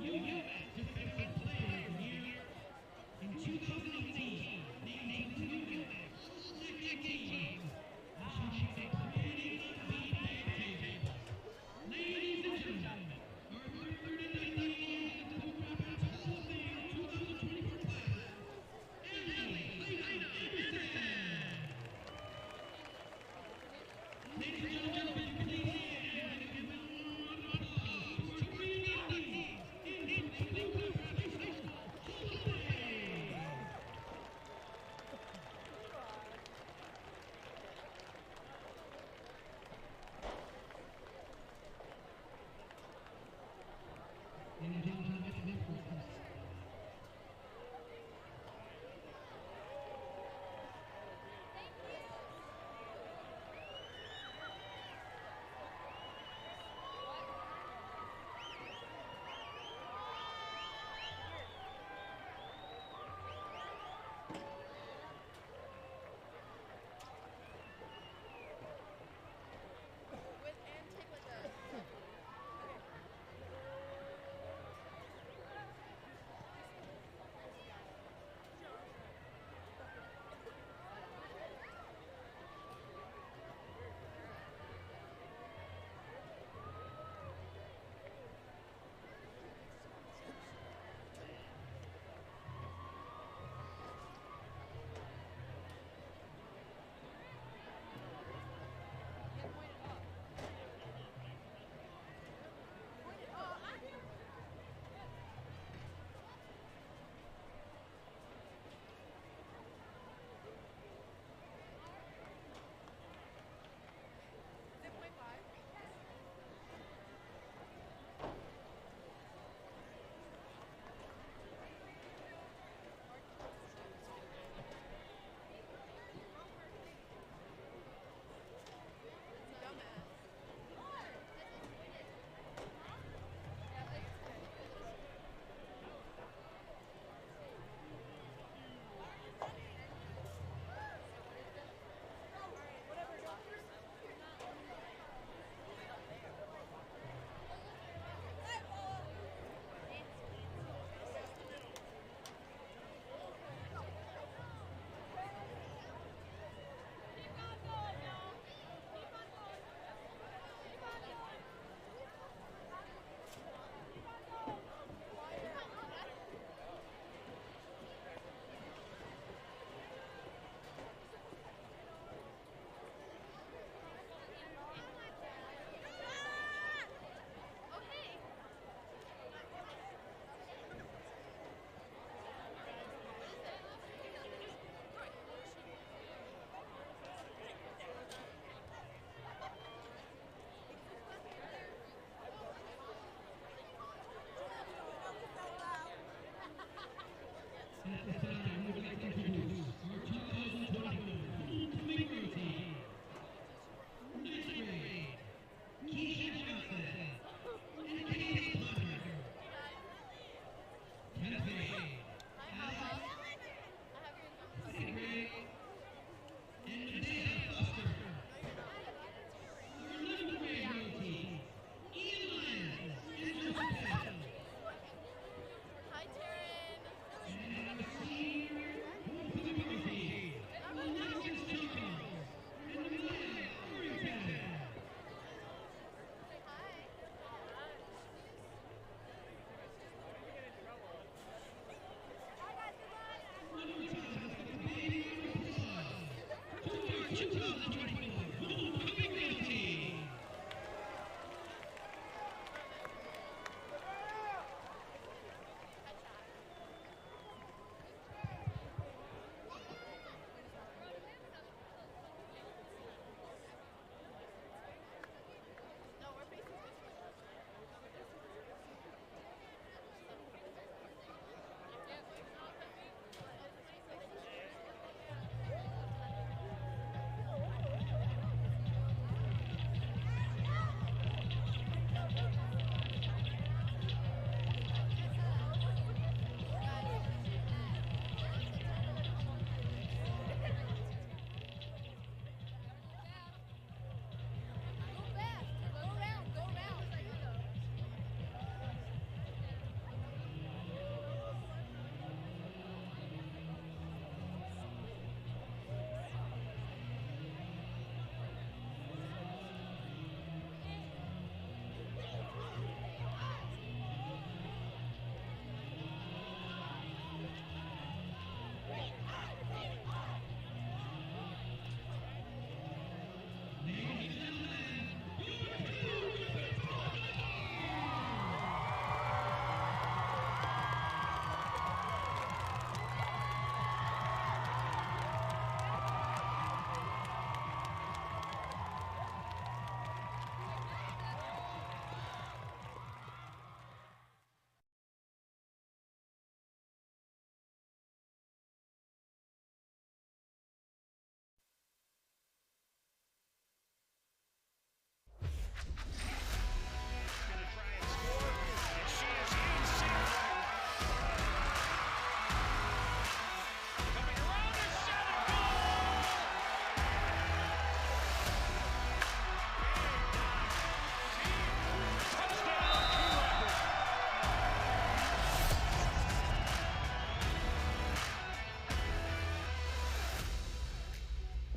U.S. Defensive Player of the Year in 2018, named to the U.S. All-Decade Team. Now she takes the meeting of the big table. Ladies and gentlemen, our 39th to the Rapids Hall of Fame 2024 class, Ellie Anderson. Ladies and gentlemen, please give a round of applause to Reed in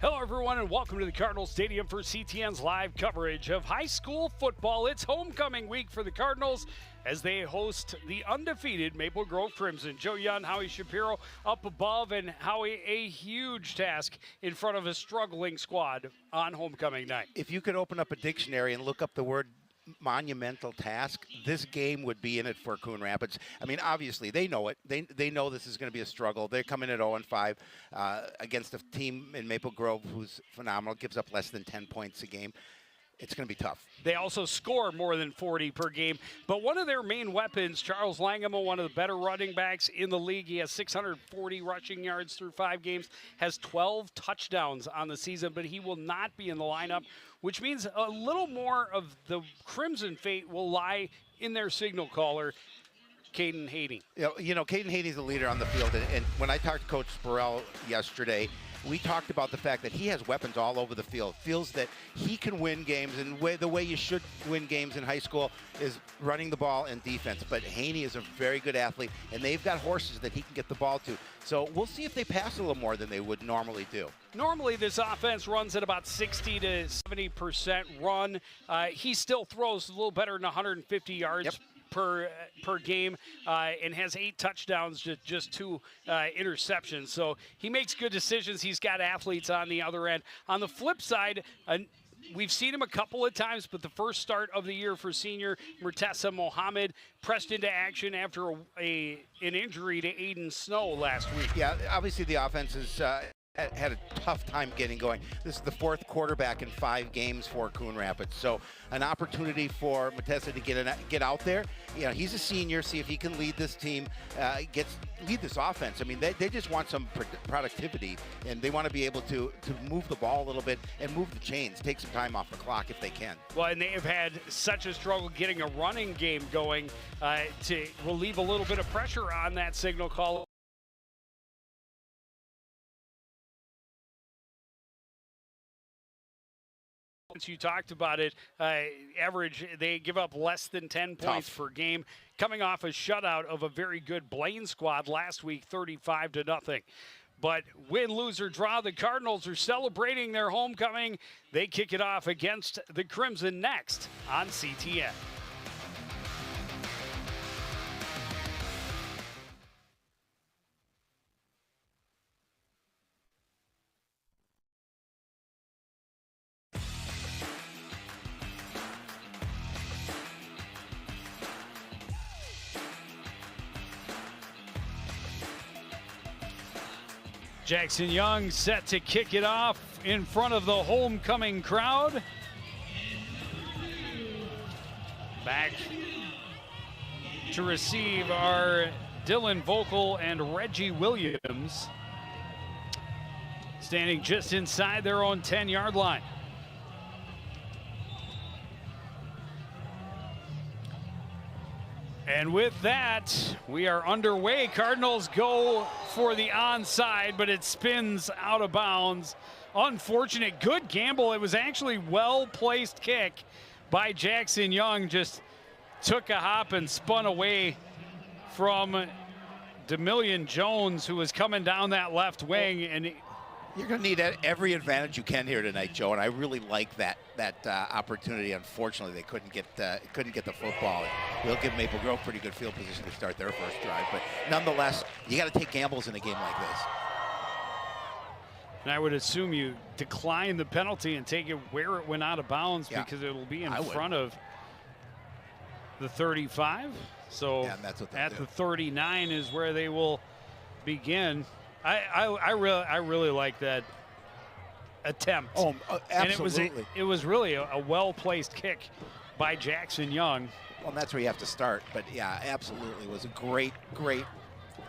Hello, everyone, and welcome to the Cardinal Stadium for CTN's live coverage of high school football. It's homecoming week for the Cardinals as they host the undefeated Maple Grove Crimson. Joe Young, Howie Shapiro up above, and Howie, a huge task in front of a struggling squad on homecoming night. If you could open up a dictionary and look up the word monumental task, this game would be in it for Coon Rapids. I mean, obviously, they know it. They know this is going to be a struggle. They're coming at 0-5 against a team in Maple Grove who's phenomenal, gives up less than 10 points a game. It's going to be tough. They also score more than 40 per game. But one of their main weapons, Charles Langemo, one of the better running backs in the league. He has 640 rushing yards through 5 games, has 12 touchdowns on the season, but he will not be in the lineup, which means a little more of the Crimson fate will lie in their signal caller, Caden Haney. You know, Caden Haney's the leader on the field, and when I talked to Coach Burrell yesterday, we talked about the fact that he has weapons all over the field, feels that he can win games, and the way you should win games in high school is running the ball and defense. But Haney is a very good athlete, and they've got horses that he can get the ball to. So we'll see if they pass a little more than they would normally do. Normally, this offense runs at about 60 to 70% run. He still throws a little better than 150 yards. Yep. Per game, and has 8 touchdowns, just 2 interceptions. So he makes good decisions. He's got athletes on the other end. On the flip side, we've seen him a couple of times, but the first start of the year for senior Murtesa Mohammed pressed into action after an injury to Aiden Snow last week. Yeah, obviously the offense is had a tough time getting going. This is the 4th quarterback in 5 games for Coon Rapids. So an opportunity for Matessa to get out there. You know, he's a senior, see if he can lead this team, lead this offense. I mean, they just want some productivity, and they want to be able to move the ball a little bit and move the chains, take some time off the clock if they can. Well, and they have had such a struggle getting a running game going to relieve a little bit of pressure on that signal call. You talked about it, average, they give up less than 10 points per game, coming off a shutout of a very good Blaine squad last week, 35-0. But win, lose, or draw, the Cardinals are celebrating their homecoming. They kick it off against the Crimson next on CTN. Jackson Young set to kick it off in front of the homecoming crowd. Back to receive are Dylan Vocal and Reggie Williams, standing just inside their own 10-yard line. And with that, we are underway. Cardinals go for the onside, but it spins out of bounds. Unfortunate, good gamble. It was actually well-placed kick by Jackson Young. Just took a hop and spun away from DeMillion Jones, who was coming down that left wing. And you're going to need every advantage you can here tonight, Joe, and I really like that opportunity. Unfortunately, they couldn't get the football. We'll give Maple Grove pretty good field position to start their first drive, but nonetheless, you got to take gambles in a game like this. And I would assume you decline the penalty and take it where it went out of bounds, because it will be in front of the 35. So yeah, that's what at the 39 is where they will begin. I really like that attempt. Oh, absolutely. And it was really a well-placed kick by Jackson Young. Well, and that's where you have to start. But yeah, absolutely, it was a great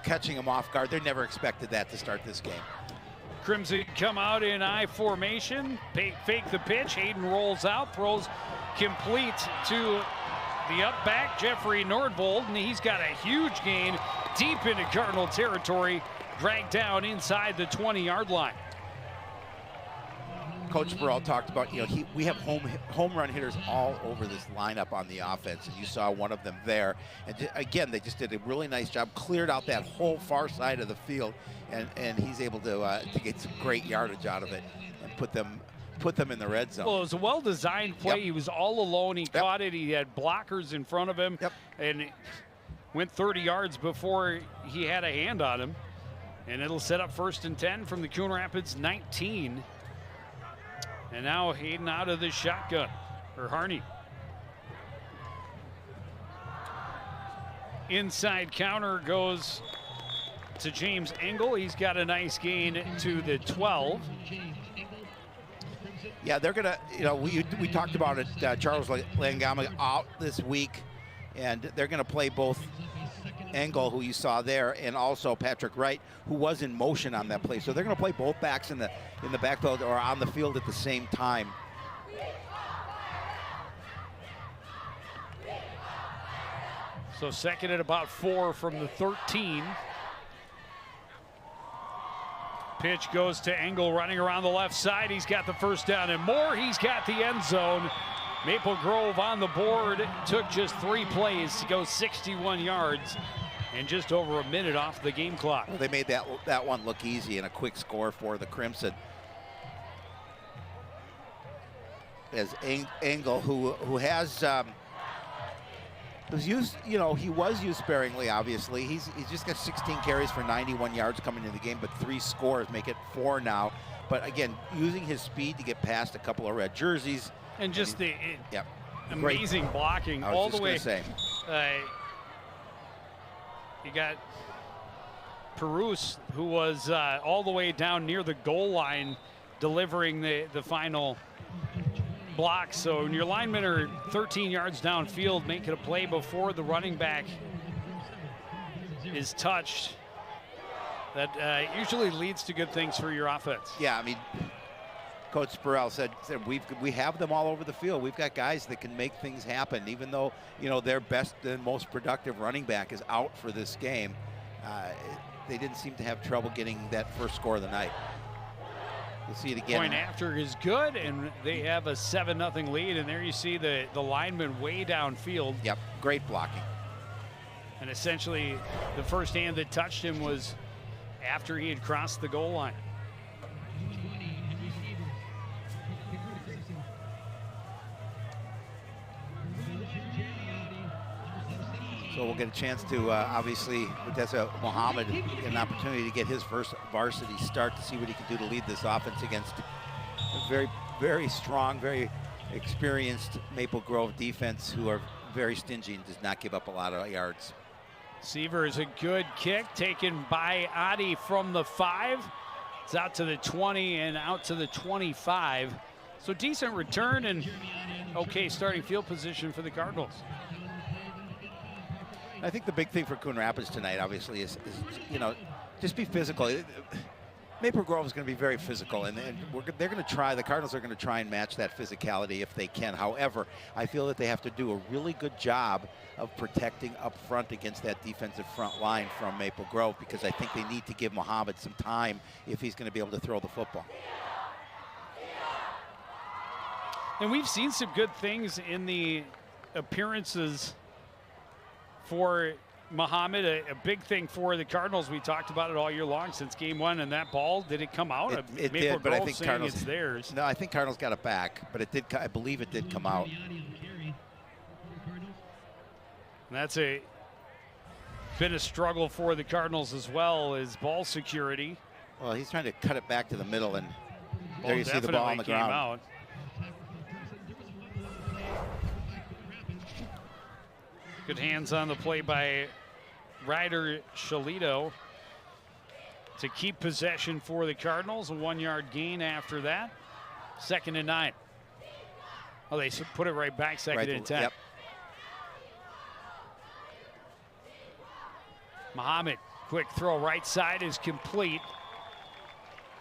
catching him off guard. They never expected that to start this game. Crimson come out in I formation, fake the pitch. Hayden rolls out, throws complete to the up back, Jeffrey Nordvold, and he's got a huge gain deep into Cardinal territory, dragged down inside the 20-yard line. Coach Burrell talked about, we have home run hitters all over this lineup on the offense, and you saw one of them there. And again, they just did a really nice job, cleared out that whole far side of the field, and he's able to get some great yardage out of it. put them in the red zone. Well, it was a well-designed play. Yep. He was all alone. He caught it. He had blockers in front of him. Yep. And it went 30 yards before he had a hand on him. And it'll set up 1st and 10 from the Coon Rapids 19. And now Hayden out of the shotgun, or Harney. Inside counter goes to James Engel. He's got a nice gain to the 12. Yeah, they're gonna, we talked about it. Charles Langama out this week, and they're gonna play both Engel, who you saw there, and also Patrick Wright, who was in motion on that play. So they're gonna play both backs in the backfield or on the field at the same time. So 2nd and about 4 from the 13. Pitch goes to Engel running around the left side. He's got the 1st down and more. He's got the end zone. Maple Grove on the board. Took just 3 plays to go 61 yards and just over a minute off the game clock. Well, they made that one look easy and a quick score for the Crimson. As Engel, who has was used, he was used sparingly, obviously. He's just got 16 carries for 91 yards coming into the game, but 3 scores make it 4 now. But again, using his speed to get past a couple of red jerseys. And just the yep. amazing Great. blocking I was all just the way. Say. You got Perouse, who was all the way down near the goal line, delivering the final block. So when your linemen are 13 yards downfield, making a play before the running back is touched, that usually leads to good things for your offense. Yeah, I mean, Coach Spurrell said we have them all over the field. We've got guys that can make things happen, even though their best and most productive running back is out for this game. They didn't seem to have trouble getting that first score of the night. We'll see it again. Point after is good, and they have a 7-0 lead. And there you see the lineman way downfield. Yep, great blocking. And essentially, the first hand that touched him was after he had crossed the goal line. So we'll get a chance to, obviously, Mutesa Muhammad get an opportunity to get his first varsity start to see what he can do to lead this offense against a very, very strong, very experienced Maple Grove defense who are very stingy and does not give up a lot of yards. Seaver is a good kick taken by Adi from the 5. It's out to the 20 and out to the 25. So decent return and okay starting field position for the Cardinals. I think the big thing for Coon Rapids tonight, obviously, is just be physical. Maple Grove is going to be very physical, and they're going to try. The Cardinals are going to try and match that physicality if they can. However, I feel that they have to do a really good job of protecting up front against that defensive front line from Maple Grove, because I think they need to give Muhammad some time if he's going to be able to throw the football. And we've seen some good things in the appearances for Muhammad. A big thing for the Cardinals. We talked about it all year long since game 1, and that ball, did it come out? It Maple did, but I Grove think saying Cardinals, it's theirs. No, I think Cardinals got it back, but it did. I believe it did come out. And that's been a struggle for the Cardinals as well as ball security. Well, he's trying to cut it back to the middle, and there Ball you see the ball on the ground. Out. Good hands on the play by Ryder Shalito to keep possession for the Cardinals. A 1-yard gain after that. 2nd and 9. Oh, they put it right back, 2nd and 10. Yep. Muhammad, quick throw right side is complete.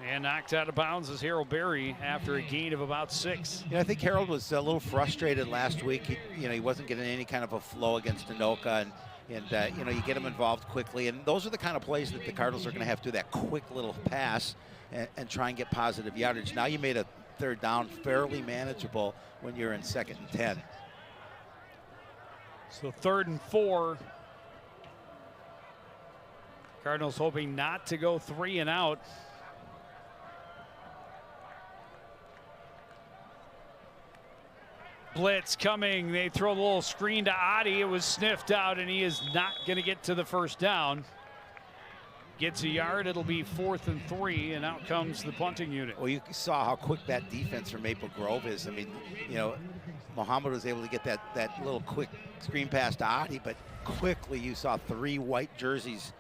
And knocked out of bounds is Harold Berry after a gain of about 6. I think Harold was a little frustrated last week. He wasn't getting any kind of a flow against Anoka, and you get him involved quickly. And those are the kind of plays that the Cardinals are going to have to do, that quick little pass and try and get positive yardage. Now you made a 3rd down fairly manageable when you're in 2nd and 10. So 3rd and 4. Cardinals hoping not to go 3 and out. blitz coming. They throw a little screen to Adi. It was sniffed out, and he is not going to get to the first down. Gets a yard. It'll be 4th and 3, and out comes the punting unit. Well, you saw how quick that defense from Maple Grove is. I mean, you know, Muhammad was able to get that little quick screen pass to Adi, but quickly you saw 3 white jerseys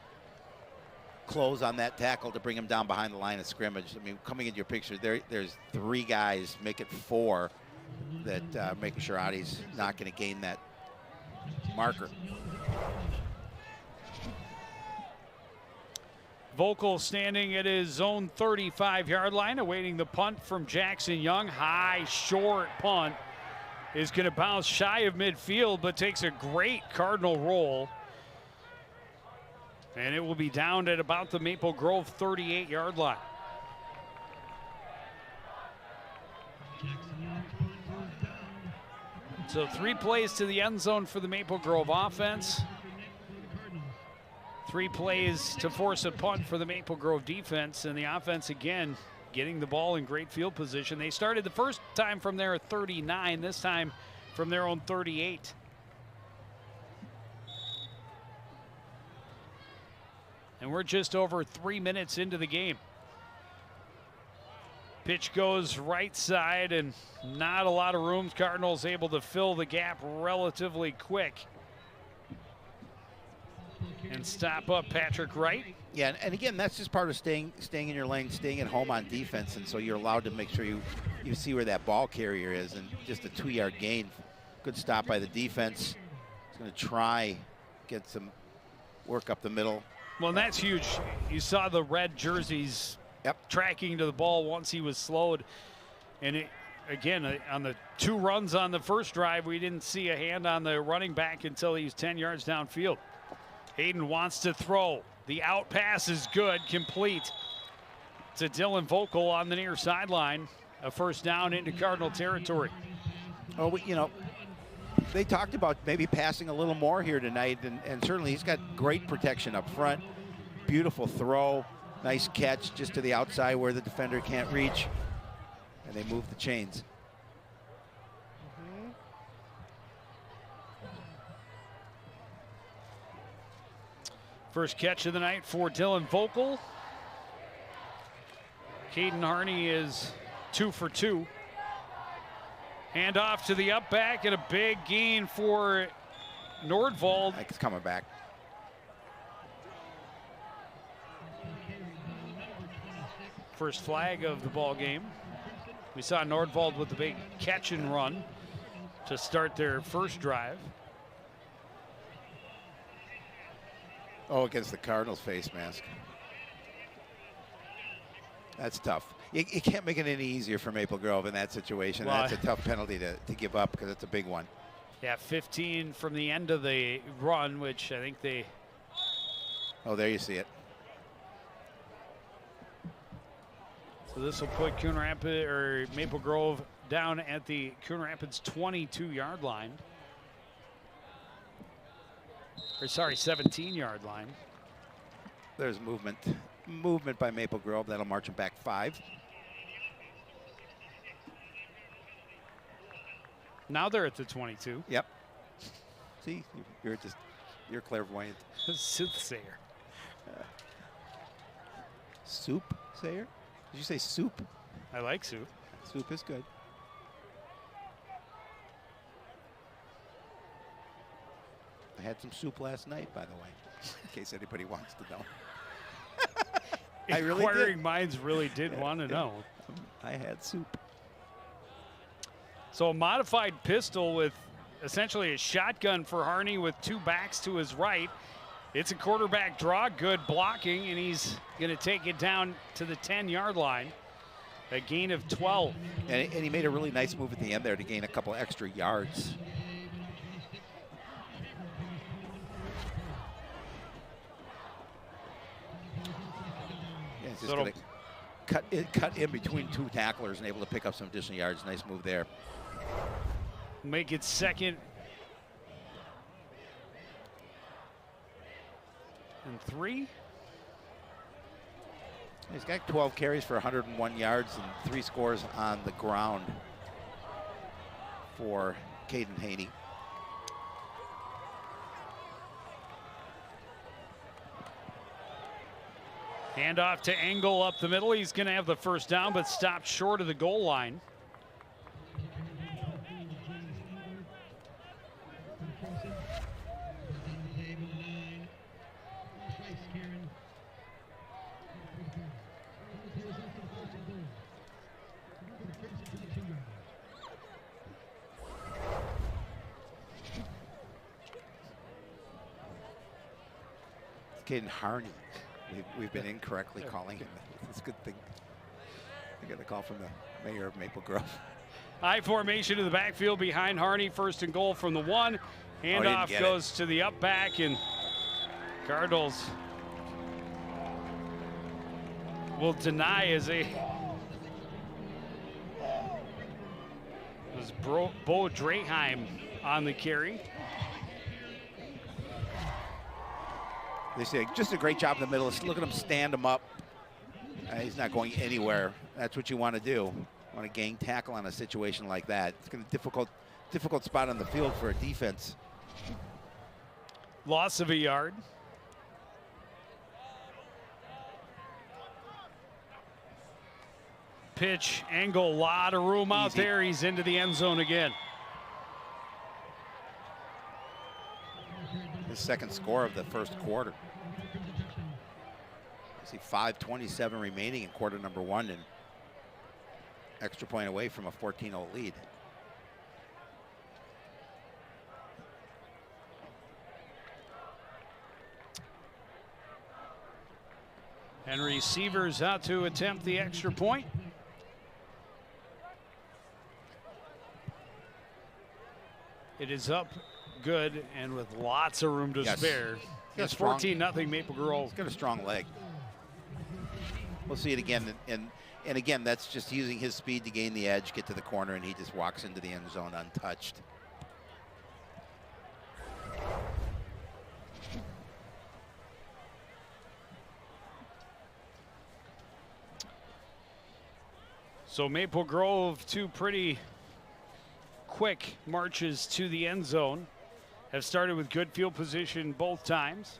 close on that tackle to bring him down behind the line of scrimmage. I mean, coming into your picture, there's 3 guys, make it 4, that making sure Adi's not going to gain that marker. Vogel standing at his own 35-yard line, awaiting the punt from Jackson Young. High, short punt is going to bounce shy of midfield, but takes a great Cardinal roll. And it will be down at about the Maple Grove 38-yard line. So 3 plays to the end zone for the Maple Grove offense. 3 plays to force a punt for the Maple Grove defense, and the offense again getting the ball in great field position. They started the first time from their 39, this time from their own 38. And we're just over 3 minutes into the game. Pitch goes right side, and not a lot of room. Cardinals able to fill the gap relatively quick and stop up Patrick Wright. Yeah, and again, that's just part of staying in your lane, staying at home on defense, and so you're allowed to make sure you see where that ball carrier is, and just a 2-yard gain. Good stop by the defense. He's going to try get some work up the middle. Well, and that's huge. You saw the red jerseys tracking to the ball once he was slowed, and again, on the 2 runs on the first drive, we didn't see a hand on the running back until he was 10 yards downfield. Hayden wants to throw. The out pass is good, complete to Dylan Vogel on the near sideline. A first down into Cardinal territory. Oh, you know, they talked about maybe passing a little more here tonight, and certainly he's got great protection up front. Beautiful throw, nice catch just to the outside where the defender can't reach, and they move the chains. First catch of the night for Dylan Vogel. Caden Harney is 2 for 2. Hand off to the up back, and a big gain for Nordvald. It's coming back. First flag of the ball game. We saw Nordvald with the big catch and run to start their first drive. Oh, against the Cardinals face mask. That's tough. You can't make it any easier for Maple Grove in that situation. Well, that's a tough penalty to give up because it's a big one. Yeah, 15 from the end of the run, which I think they... Oh, there you see it. So this will put Coon Rapids, or Maple Grove, down at the Coon Rapids 22-yard line. Or sorry, 17-yard line. There's movement by Maple Grove. That'll march them back 5. Now they're at the 22. Yep. See, you're clairvoyant. Soothsayer. Soup sayer? Did you say soup? I like soup. Soup is good. I had some soup last night, by the way, in case anybody wants to know. I really did. Inquiring minds really did want to know. I had soup. So a modified pistol with essentially a shotgun for Harney with 2 backs to his right. It's a quarterback draw, good blocking, and he's going to take it down to the 10-yard line. A gain of 12. And he made a really nice move at the end there to gain a couple extra yards. Yeah, it's just going to cut in between 2 tacklers and able to pick up some additional yards. Nice move there. Make it 2nd and 3. He's got 12 carries for 101 yards and 3 scores on the ground. for Caden Haney. Handoff to Engel up the middle. He's going to have the first down, but stopped short of the goal line. Caden Harney. We've been incorrectly calling him. It's a good thing. I got a call from the mayor of Maple Grove. High formation to the backfield behind Harney. First and goal from the 1. Handoff goes to the up back, and Cardinals will deny as a. It was Bo Draheim on the carry. They say just a great job in the middle. Look at him stand him up. He's not going anywhere. That's what you want to do. You want to gang tackle on a situation like that. It's going to be difficult spot on the field for a defense. Loss of a yard. Pitch, Engel, a lot of room out there. He's into the end zone again. His second score of the first quarter. I see 5:27 remaining in quarter number 1, and extra point away from a 14-0 lead. And receivers out to attempt the extra point. It is up good and with lots of room to spare. It's 14-0 Maple Grove. He's got a strong leg. We'll see it again, and again, that's just using his speed to gain the edge, get to the corner, and he just walks into the end zone untouched. So Maple Grove, 2 pretty quick marches to the end zone. Have started with good field position both times.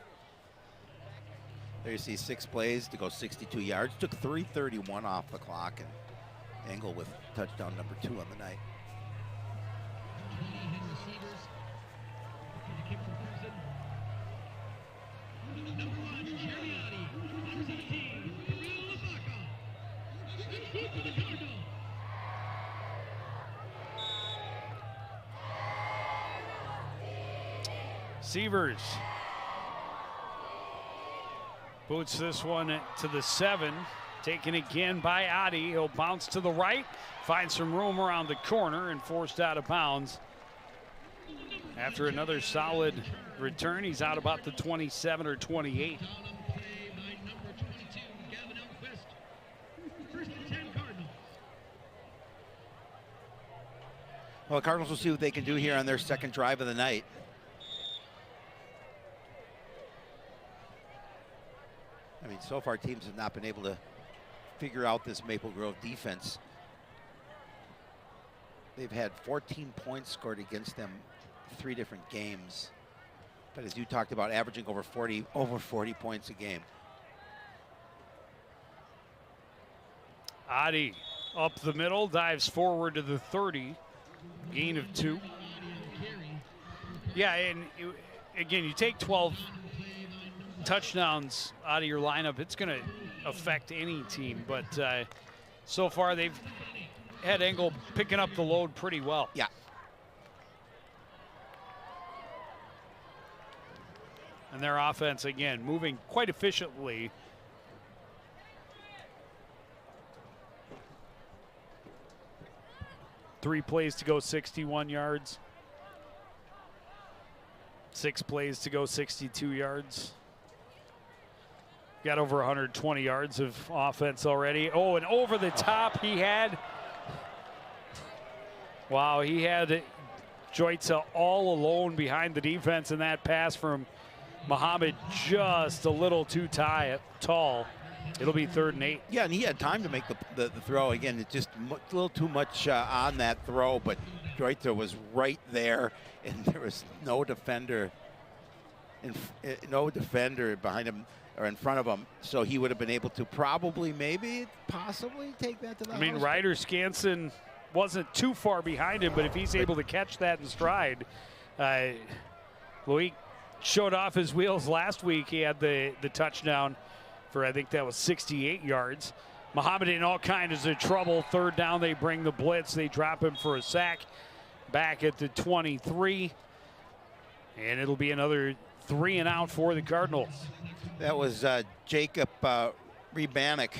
There you see 6 plays to go 62 yards. Took 3:31 off the clock, and Engel with touchdown number 2 on the night. Sievers boots this one to the 7, taken again by Adi. He'll bounce to the right, find some room around the corner, and forced out of bounds. After another solid return, he's out about the 27 or 28. Well, the Cardinals will see what they can do here on their second drive of the night. I mean, so far teams have not been able to figure out this Maple Grove defense. They've had 14 points scored against them 3 different games. But as you talked about, averaging over 40 points a game. Adi up the middle, dives forward to the 30, gain of 2. Yeah, and again, you take 12 touchdowns out of your lineup, it's going to affect any team, but so far they've had Engel picking up the load pretty well. Yeah. And their offense, again, moving quite efficiently. Three plays to go 61 yards. 6 plays to go 62 yards. Got over 120 yards of offense already. Oh, and over the top he had. Wow, he had Joitza all alone behind the defense, and that pass from Muhammad just a little too tall. It'll be 3rd and 8. Yeah, and he had time to make the throw. Again, it's just a little too much on that throw, but Deuter was right there, and there was no defender, behind him or in front of him, so he would have been able to probably, maybe, possibly take that to the house. I mean, Ryder Skansen wasn't too far behind him, but if he's able to catch that in stride, Loic showed off his wheels last week. He had the touchdown for, I think that was 68 yards. Muhammad in all kinds of trouble. Third down, they bring the blitz. They drop him for a sack back at the 23. And it'll be another 3 and out for the Cardinals. That was Jacob Rebanek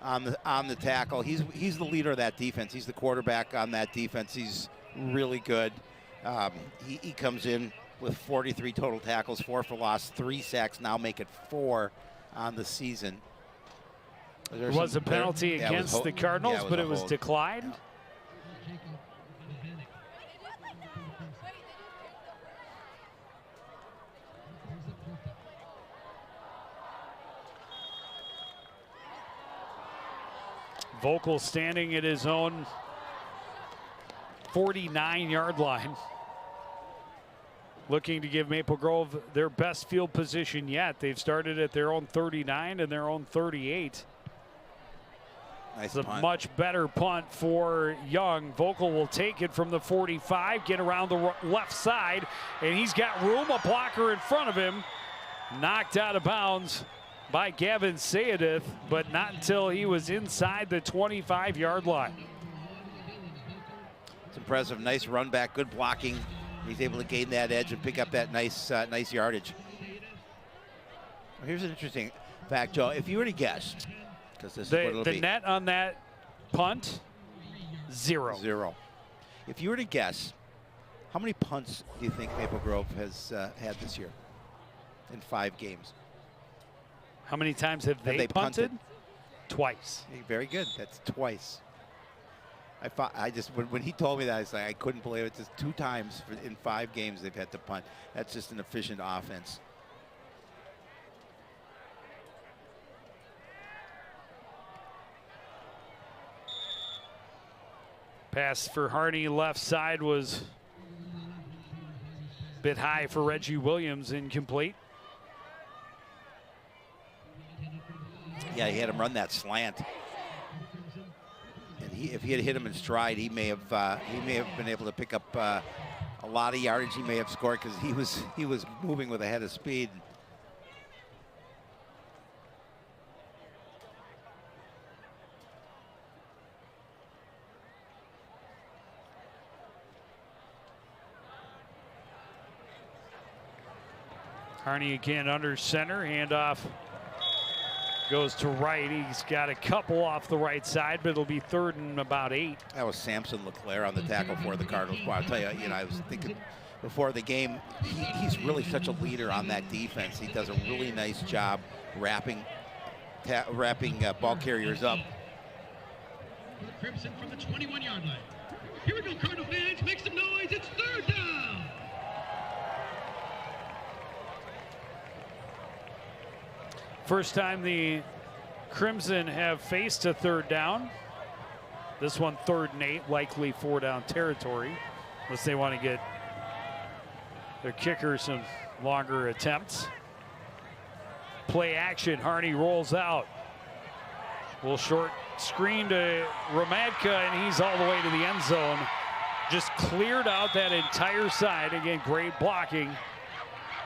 on the tackle. He's the leader of that defense. He's the quarterback on that defense. He's really good. He comes in with 43 total tackles, 4 for loss, 3 sacks, now make it 4 on the season. There was a penalty against the Cardinals, but it was declined. Vogel standing at his own 49-yard line, looking to give Maple Grove their best field position yet. They've started at their own 39 and their own 38. Nice It's a punt. much better punt for Young. Vogel will take it from the 45, get around the left side, and he's got room, a blocker in front of him. Knocked out of bounds by Gavin Sayedith, but not until he was inside the 25-yard line. It's impressive. Nice run back, good blocking. He's able to gain that edge and pick up that nice yardage. Here's an interesting fact, Joe. If you were to guess, because this is what it'll be. The net on that punt, 0. 0. If you were to guess, how many punts do you think Maple Grove has had this year in 5 games? How many times have they punted? Twice. Very good. That's twice. When he told me that, I was like, I couldn't believe it. Just 2 times in 5 games they've had to punt. That's just an efficient offense. Pass for Harney left side was a bit high for Reggie Williams, incomplete. Yeah, he had him run that slant. And if he had hit him in stride, he may have been able to pick up a lot of yardage. He may have scored because he was moving with a head of speed. Harney again under center, handoff goes to right. He's got a couple off the right side, but it'll be 3rd and about 8. That was Samson LeClaire on the tackle for the Cardinals. Well, I'll tell you, I was thinking before the game, he's really such a leader on that defense. He does a really nice job wrapping ball carriers up. For the Crimson from the 21-yard line. Here we go, Cardinal fans. Make some noise. It's 3rd down. First time the Crimson have faced a 3rd down. This one 3rd and 8, likely 4-down territory, unless they want to get their kicker some longer attempts. Play action, Harney rolls out. Little short screen to Romadka, and he's all the way to the end zone. Just cleared out that entire side. Again, great blocking.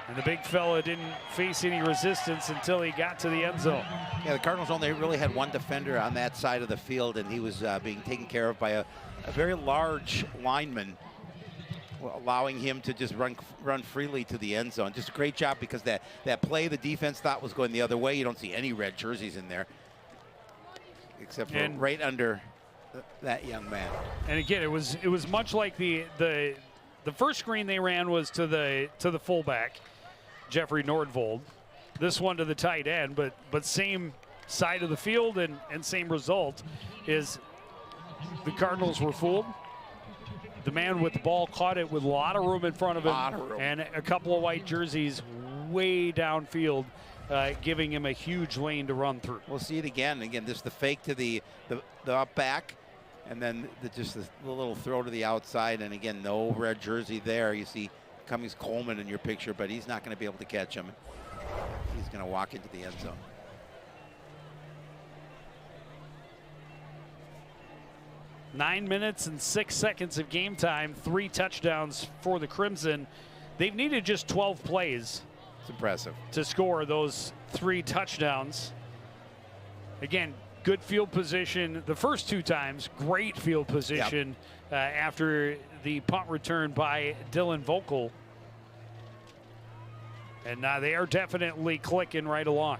And the big fella didn't face any resistance until he got to the end zone. Yeah, the Cardinals only really had 1 defender on that side of the field, and he was being taken care of by a very large lineman, allowing him to just run freely to the end zone. Just a great job, because that play the defense thought was going the other way. You don't see any red jerseys in there, except for right under that young man. And again, it was much like the first screen they ran was to the fullback, Jeffrey Nordvold. This one to the tight end, but same side of the field and same result. Is the Cardinals were fooled. The man with the ball caught it with a lot of room in front of him, and a couple of white jerseys way downfield, giving him a huge lane to run through. We'll see it again. Again, this is the fake to the up back, And then just the little throw to the outside, and again, no red jersey there. You see Cummings Coleman in your picture, but he's not going to be able to catch him. He's going to walk into the end zone. Nine minutes and 6 seconds of game time, 3 touchdowns for the Crimson. They've needed just 12 plays. It's impressive. To score those 3 touchdowns. Again, good field position the first 2 times, great field position after the punt return by Dylan Vogel. And they are definitely clicking right along.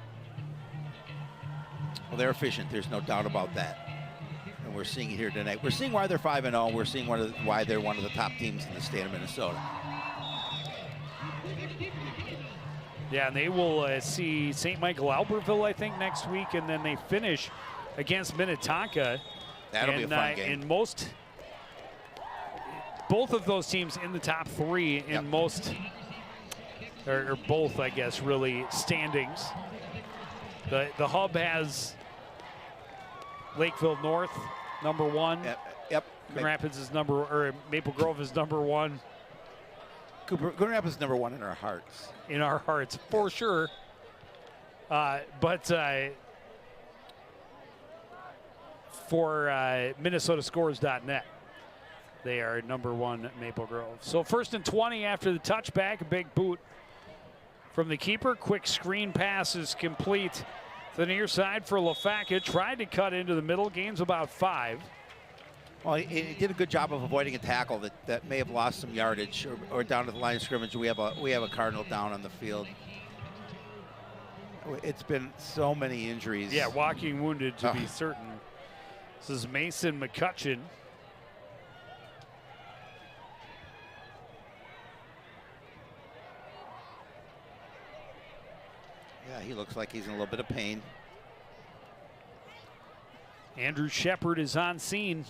Well, they're efficient. There's no doubt about that. And we're seeing it here tonight. We're seeing why they're 5-0. We're seeing why they're one of the top teams in the state of Minnesota. Yeah, and they will see St. Michael Albertville, I think, next week, and then they finish against Minnetonka. That'll be a fun game. In both of those teams in the top 3 in most, or both, I guess, really standings. The hub has Lakeville North, number 1. Yep. Coon Rapids is Maple Grove is number 1. Coon Rapids is number 1 in our hearts. In our hearts, for sure. But for MinnesotaScores.net, they are number 1 Maple Grove. So 1st and 20 after the touchback, a big boot from the keeper. Quick screen pass is complete to the near side for LaFacca. Tried to cut into the middle, gains about 5. Well, he did a good job of avoiding a tackle that may have lost some yardage or down to the line of scrimmage. We have a Cardinal down on the field. It's been so many injuries. Yeah, walking wounded to be certain. This is Mason McCutcheon. Yeah, he looks like he's in a little bit of pain. Andrew Shepard is on scene.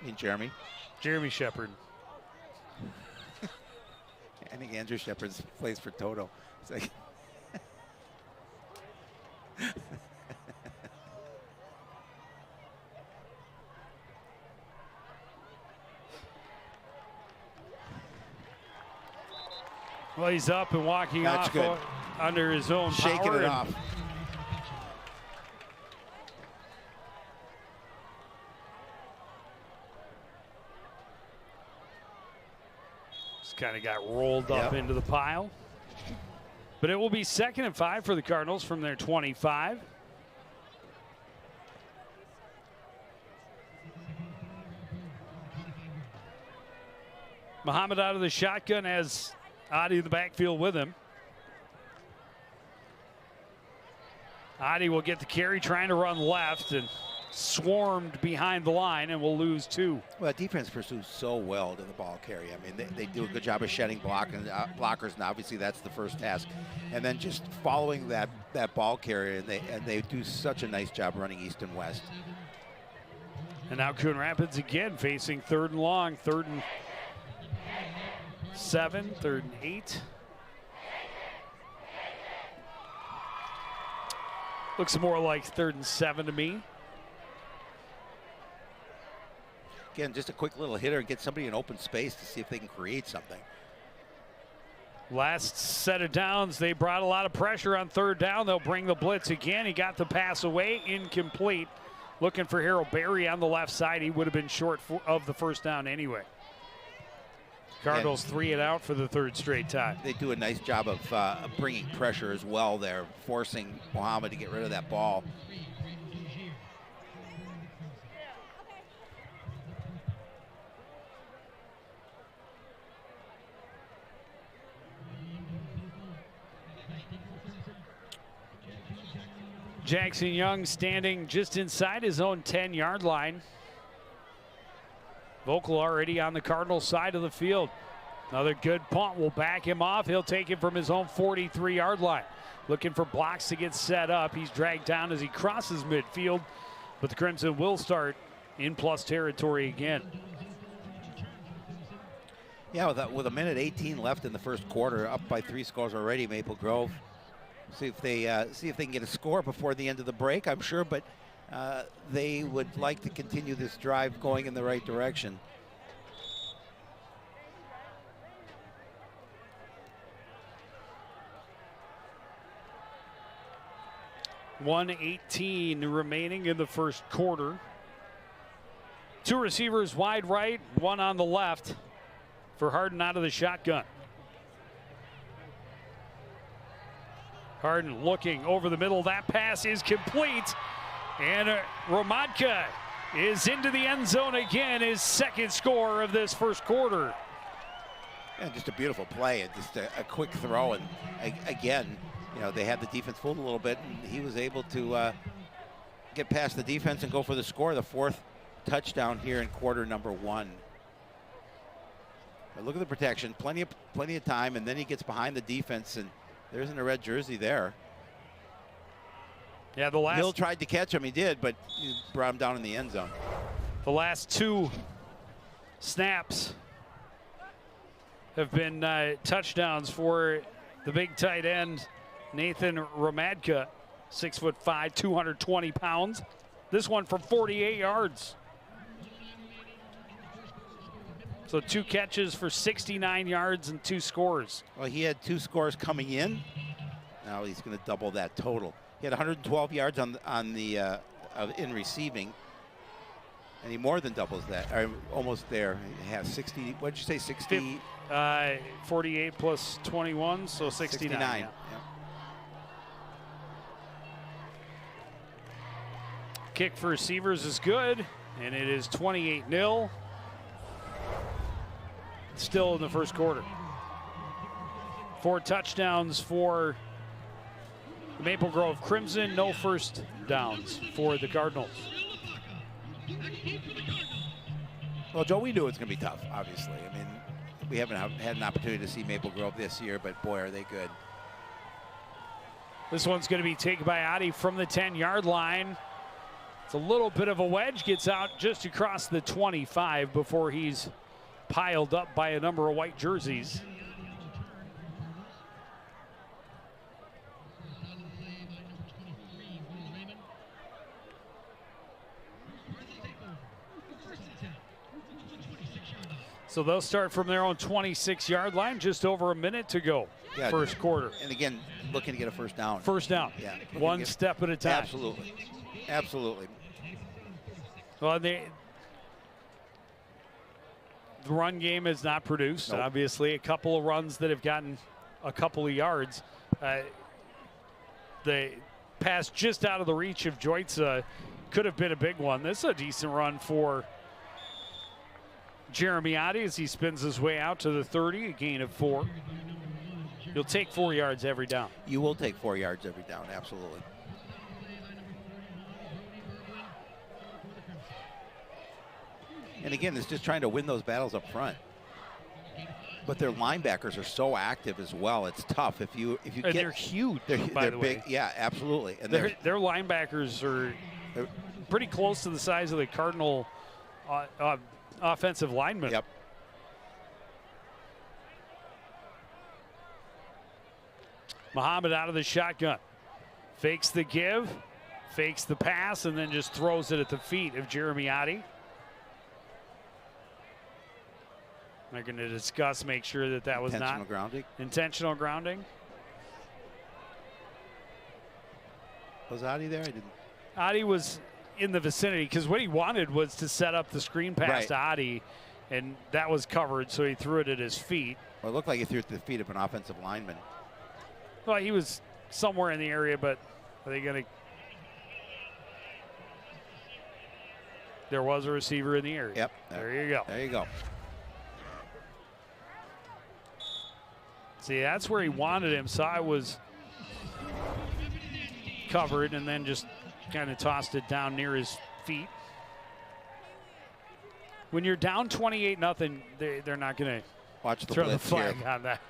I mean, Jeremy Shepard. I think Andrew Shepard plays for Toto. It's like well, he's up and walking off under his own power. Shaking it off. Kind of got rolled up into the pile. But it will be 2nd and 5 for the Cardinals from their 25. Muhammad out of the shotgun, has Adi in the backfield with him. Adi will get the carry, trying to run left, and swarmed behind the line, and will lose 2. Well, defense pursues so well to the ball carry. I mean, they do a good job of shedding blockers, and obviously that's the first task. And then just following that ball carrier, and they do such a nice job running east and west. And now Coon Rapids again facing 3rd and long, 3rd and 7, 3rd and 8. Looks more like 3rd and 7 to me. Again, just a quick little hitter and get somebody in open space to see if they can create something. Last set of downs, they brought a lot of pressure on 3rd down. They'll bring the blitz again. He got the pass away, incomplete. Looking for Harold Berry on the left side. He would have been short of the 1st down anyway. Cardinals 3 and out for the 3rd straight time. They do a nice job of bringing pressure as well there, forcing Muhammad to get rid of that ball. Jackson Young standing just inside his own 10-yard line. Vogel already on the Cardinals side of the field. Another good punt will back him off. He'll take it from his own 43-yard line. Looking for blocks to get set up. He's dragged down as he crosses midfield, but the Crimson will start in plus territory again. Yeah, with a minute 18 left in the 1st quarter, up by 3 scores already, Maple Grove. See if they can get a score before the end of the break, I'm sure. But they would like to continue this drive going in the right direction. .118 remaining in the first quarter. Two receivers wide right, one on the left for Harden out of the shotgun. Harden looking over the middle. That pass is complete. And Romadka is into the end zone again, his second score of this first quarter. And just a beautiful play and just a quick throw. And again, you know, they had the defense fooled a little bit, and he was able to get past the defense and go for the score, the fourth touchdown here in quarter number 1. But look at the protection, plenty of time, and then he gets behind the defense, and there isn't a red jersey there. Yeah, the last Hill tried to catch him, he did, but he brought him down in the end zone. The last two snaps have been touchdowns for the big tight end, Nathan Romadka, 6'5", 220 pounds. This one for 48 yards. So 2 catches for 69 yards and 2 scores. Well, he had 2 scores coming in. Now he's going to double that total. He had 112 yards in receiving, and he more than doubles that, or almost there. He has 60. What did you say? 60. 48 plus 21, so 69. Yeah. Yeah. Kick for receivers is good, and it is 28-0. Still in the first quarter. 4 touchdowns for the Maple Grove Crimson, no first downs for the Cardinals. Well, Joe, we knew it's going to be tough, obviously. I mean, we haven't had an opportunity to see Maple Grove this year, but boy, are they good. This one's going to be taken by Adi from the 10-yard line. It's a little bit of a wedge, gets out just across the 25 before he's piled up by a number of white jerseys. So they'll start from their own 26-yard line, just over a minute to go, first quarter. And again, looking to get a first down. First down, yeah, one step at a time. Absolutely, absolutely. Well, the run game has not produced. Nope. Obviously, a couple of runs that have gotten a couple of yards. The pass just out of the reach of Joitza could have been a big one. This is a decent run for Jeremy Adi as he spins his way out to the 30, a gain of 4. You'll take 4 yards every down. You will take 4 yards every down, absolutely. And again, it's just trying to win those battles up front. But their linebackers are so active as well. It's tough if you And get. they're huge. They're by the big. way. Yeah, absolutely. And Their linebackers are pretty close to the size of the Cardinal offensive linemen. Yep. Muhammad out of the shotgun. Fakes the give, fakes the pass, and then just throws it at the feet of Jeremy Adi. They're going to discuss, make sure that that was Intentional not grounding. intentional grounding. Was Adi there? I didn't. Adi was in the vicinity because what he wanted was to set up the screen pass Right. to Adi, and that was covered, so he threw it at his feet. Well, it looked like he threw it at the feet of an offensive lineman. Well, he was somewhere in the area, but are they going to? There was a receiver in the area. Yep. There you go. There you go. See, that's where he wanted him. So I was covered and then just kind of tossed it down near his feet. When you're down 28-0, they're not going to Watch the throw the blitz flag here. on that.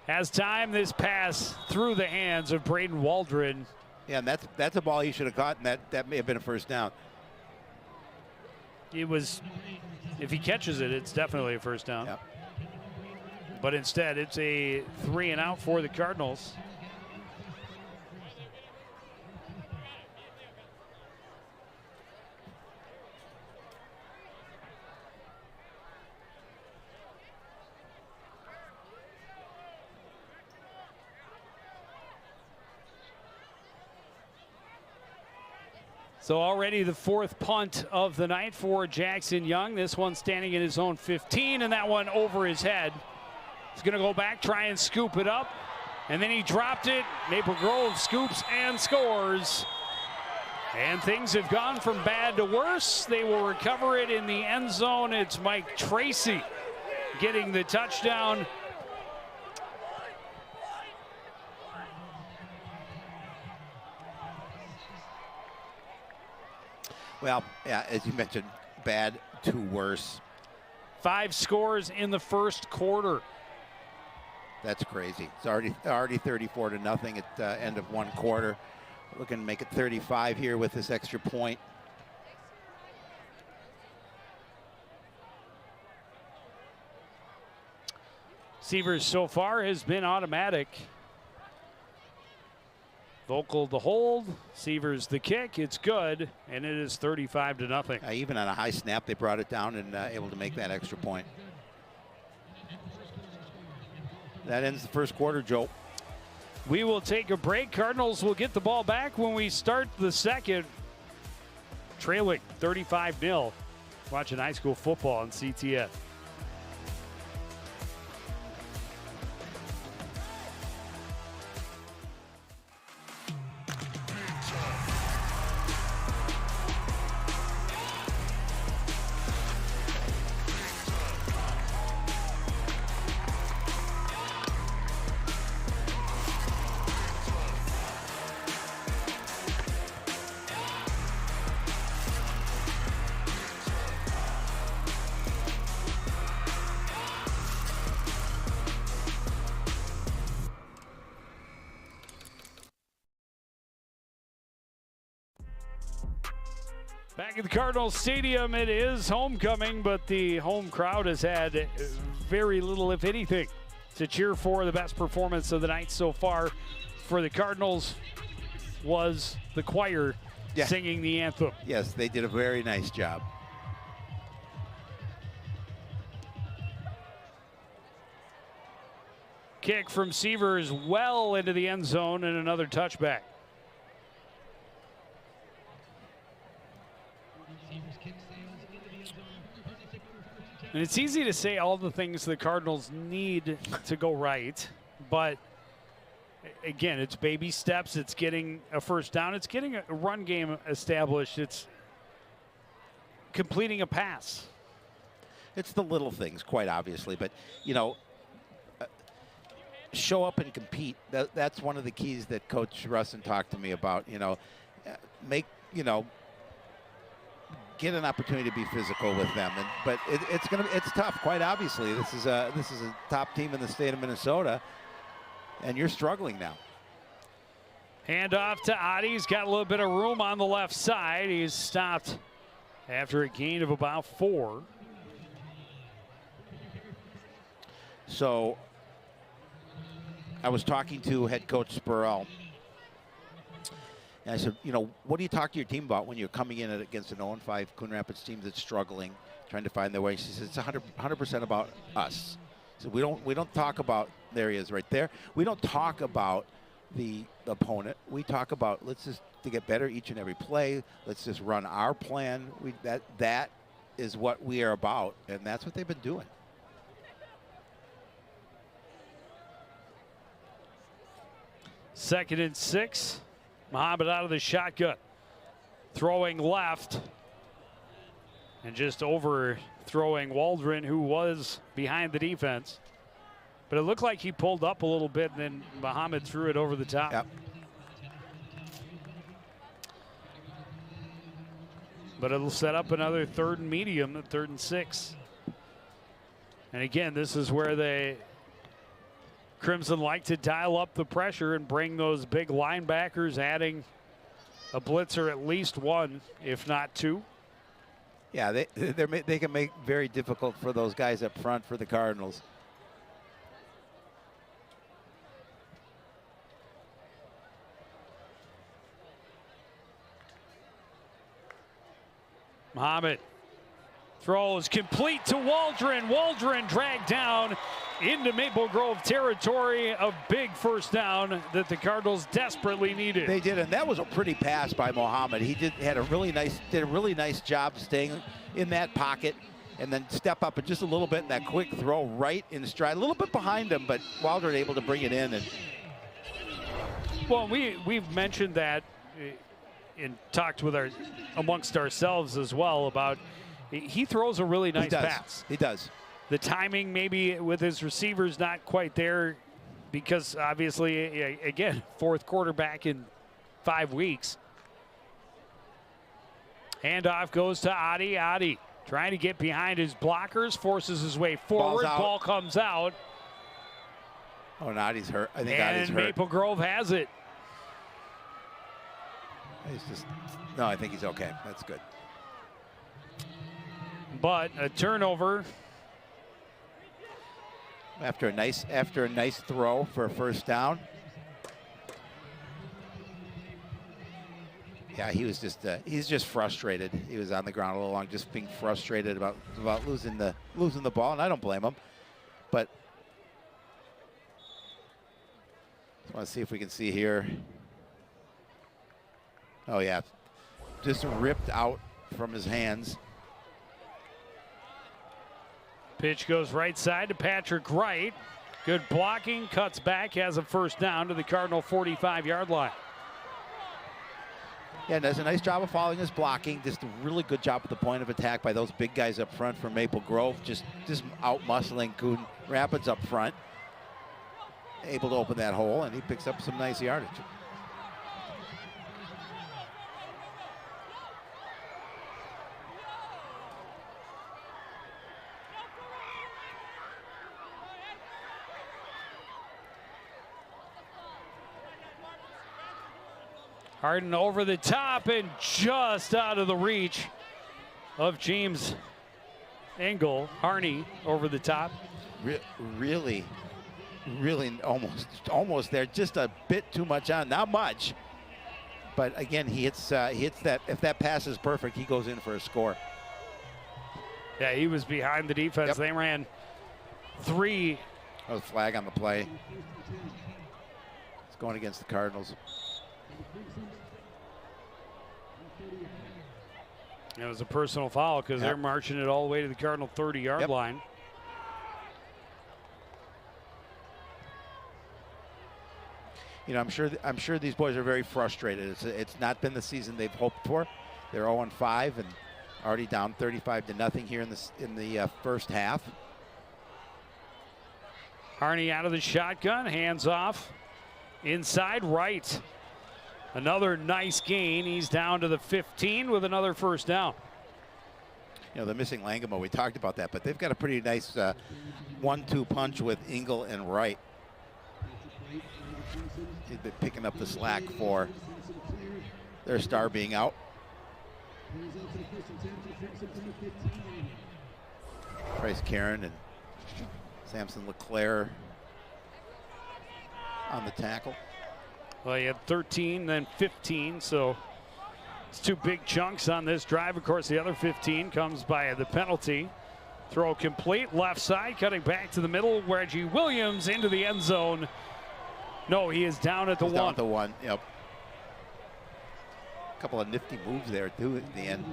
Has time, this pass through the hands of Braden Waldron. Yeah, and that's a ball he should have caught, and that may have been a first down. It was, if he catches it, it's definitely a first down. Yep. But instead, it's a 3-and-out for the Cardinals. So already the 4th punt of the night for Jackson Young. This one standing in his own 15, and that one over his head. He's going to go back, try and scoop it up, and then he dropped it. Maple Grove scoops and scores. And things have gone from bad to worse. They will recover it in the end zone. It's Mike Tracy getting the touchdown. Well, yeah, as you mentioned, bad to worse. 5 scores in the first quarter. That's crazy. It's already 34-0 at the end of 1 quarter. Looking to make it 35 here with this extra point. Sievers so far has been automatic. Vocal the hold, Sievers the kick, it's good, and it is 35-0. Even on a high snap, they brought it down and able to make that extra point. That ends the first quarter, Joe. We will take a break. Cardinals will get the ball back when we start the second. Trailing 35-0. Watching high school football on CTN. Back at the Cardinals Stadium, it is homecoming, but the home crowd has had very little, if anything, to cheer for. The best performance of the night so far for the Cardinals was the choir singing the anthem. Yes, they did a very nice job. Kick from Sievers well into the end zone and another touchback. And it's easy to say all the things the Cardinals need to go right, but again, it's baby steps. It's getting a first down. It's getting a run game established. It's completing a pass. It's the little things, quite obviously, but you know, show up and compete. That's one of the keys that Coach Russin talked to me about. You know, get an opportunity to be physical with them, but it's tough. Quite obviously, this is a top team in the state of Minnesota, and you're struggling now. Hand off to Adi. He's got a little bit of room on the left side. He's stopped after a gain of about 4. So I was talking to head coach Spurrell, and I said, you know, what do you talk to your team about when you're coming in against an 0-5 Coon Rapids team that's struggling, trying to find their way? She says it's 100% about us. So we don't talk about, there he is right there. We don't talk about the opponent. We talk about let's just to get better each and every play. Let's just run our plan. That is what we are about, and that's what they've been doing. Second and 6. Muhammad out of the shotgun. Throwing left. And just overthrowing Waldron, who was behind the defense. But it looked like he pulled up a little bit, and then Muhammad threw it over the top. Yep. But it'll set up another 3rd and medium, 3rd and 6. And again, this is where they Crimson like to dial up the pressure and bring those big linebackers, adding a blitzer at least 1, if not 2. Yeah, they can make very difficult for those guys up front for the Cardinals. Muhammad throws complete to Waldron. Waldron dragged down into Maple Grove territory. A big first down that the Cardinals desperately needed. They did, and that was a pretty pass by Mohammed. He did a really nice job staying in that pocket, and then step up just a little bit in that quick throw right in stride. A little bit behind him, but Wilder able to bring it in. And well, we've mentioned that and talked with amongst ourselves as well about he throws a really nice pass. He does. The timing maybe with his receivers not quite there because obviously, again, fourth quarterback in 5 weeks. Handoff goes to Adi. Adi trying to get behind his blockers, forces his way forward. Ball comes out. Oh, Adi's hurt. I think Adi's hurt. And Maple Grove has it. No, I think he's okay. That's good. But a turnover. After a nice throw for a first down. Yeah, he's just frustrated. He was on the ground a little long, just being frustrated about losing the ball, and I don't blame him. But I want to see if we can see here. Oh yeah, just ripped out from his hands. Pitch goes right side to Patrick Wright. Good blocking, cuts back, has a first down to the Cardinal 45-yard line. Yeah, and does a nice job of following his blocking. Just a really good job at the point of attack by those big guys up front from Maple Grove. Just out-muscling Coon Rapids up front. Able to open that hole, and he picks up some nice yardage. Harden over the top and just out of the reach of James Engel. Harney over the top. Really almost there. Just a bit too much on. Not much. But again, he hits that. If that pass is perfect, he goes in for a score. Yeah, he was behind the defense. Yep. They ran 3. That was a flag on the play. It's going against the Cardinals. It was a personal foul because they're marching it all the way to the Cardinal 30-yard line. You know, I'm sure these boys are very frustrated. It's not been the season they've hoped for. They're 0-5 and already down 35-0 here in the first half. Harney out of the shotgun, hands off, inside right. Another nice gain. He's down to the 15 with another first down. You know, they're missing Langamo. We talked about that, but they've got a pretty nice 1-2 punch with Engel and Wright. He's been picking up the slack for their star being out. Bryce Karen and Samson LeClaire on the tackle. Well, he had 13, then 15, so it's 2 big chunks on this drive. Of course, the other 15 comes by the penalty. Throw complete, left side, cutting back to the middle. Reggie Williams into the end zone. No, he is down at the 1. Down at the 1, yep. A couple of nifty moves there, too, at the end.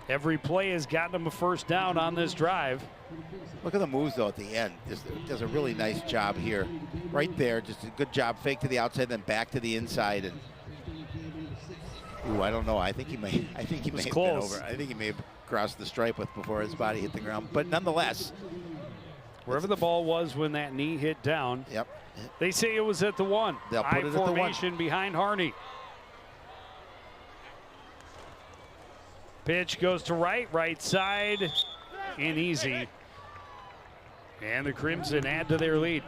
Every play has gotten him a first down on this drive. Look at the moves, though, at the end. Just does a really nice job here. Right there, just a good job. Fake to the outside, then back to the inside. And ooh, I don't know. I think he may have been over. I think he may have crossed the stripe before his body hit the ground. But nonetheless, wherever the ball was when that knee hit down. Yep. They say it was at the 1. They'll put it at the 1. I-formation behind Harney. Pitch goes to right side, and easy. And the Crimson add to their lead.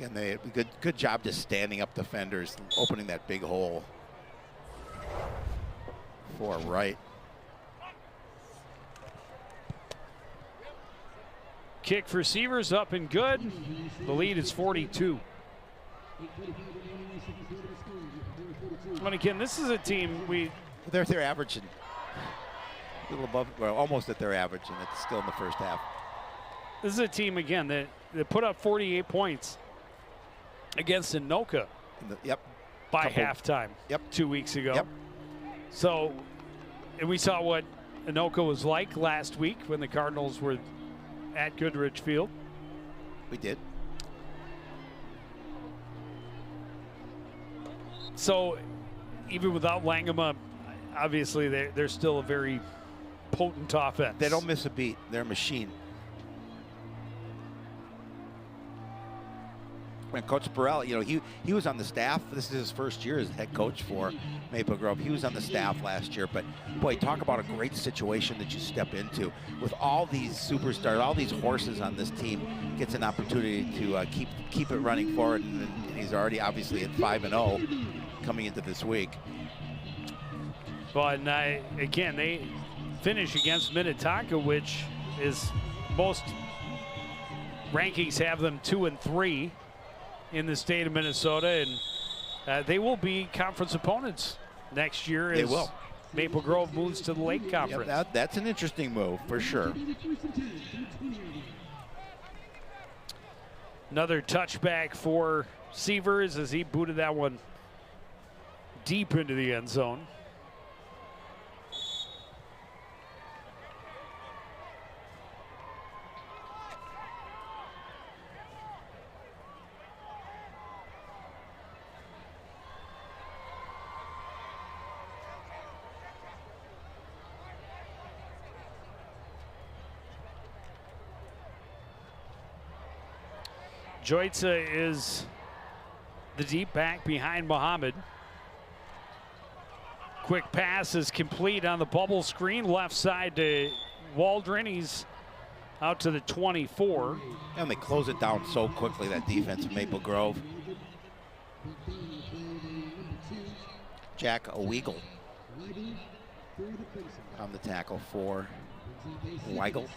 And they good job just standing up defenders, opening that big hole for Wright. Kick for Sievers up and good. The lead is 42. And again, this is a team they're averaging a little above, well, almost at their average, and it's still in the first half. This is a team again that put up 48 points against Anoka. Yep. By halftime. Yep. 2 weeks ago. Yep. So, and we saw what Anoka was like last week when the Cardinals were at Goodrich Field. We did. So, even without Langema, obviously they're still a very potent offense. They don't miss a beat. They're a machine. When Coach Burrell, you know, he was on the staff. This is his first year as head coach for Maple Grove. He was on the staff last year, but boy, talk about a great situation that you step into with all these superstars, all these horses on this team. Gets an opportunity to keep it running forward, and he's already obviously at 5-0 coming into this week. But again, they finish against Minnetonka, which is most rankings have them 2-3 in the state of Minnesota, and they will be conference opponents next year. They will. Maple Grove moves to the Lake Conference. Yep, that's an interesting move for sure. Another touchback for Sievers as he booted that one deep into the end zone. Joitza is the deep back behind Muhammad. Quick pass is complete on the bubble screen. Left side to Waldron. He's out to the 24. And they close it down so quickly, that defense of Maple Grove. Jack Weigel on the tackle for Weigel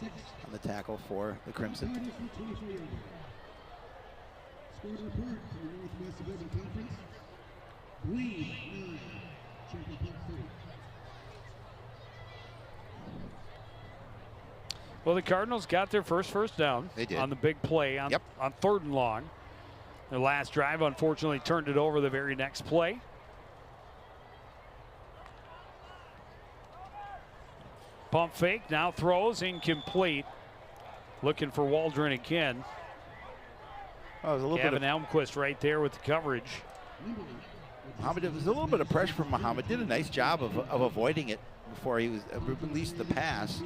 on the tackle for the Crimson. Score report from the Northwest Suburban Conference. Green, championship 3. Well, the Cardinals got their first down. They did. On the big play on 3rd and long. Their last drive, unfortunately, turned it over the very next play. Pump fake, now throws, incomplete. Looking for Waldron again. Oh, it was a little Gavin bit of Elmquist right there with the coverage. Muhammad. It was a little bit of pressure from Muhammad. Did a nice job of avoiding it before he was released the pass.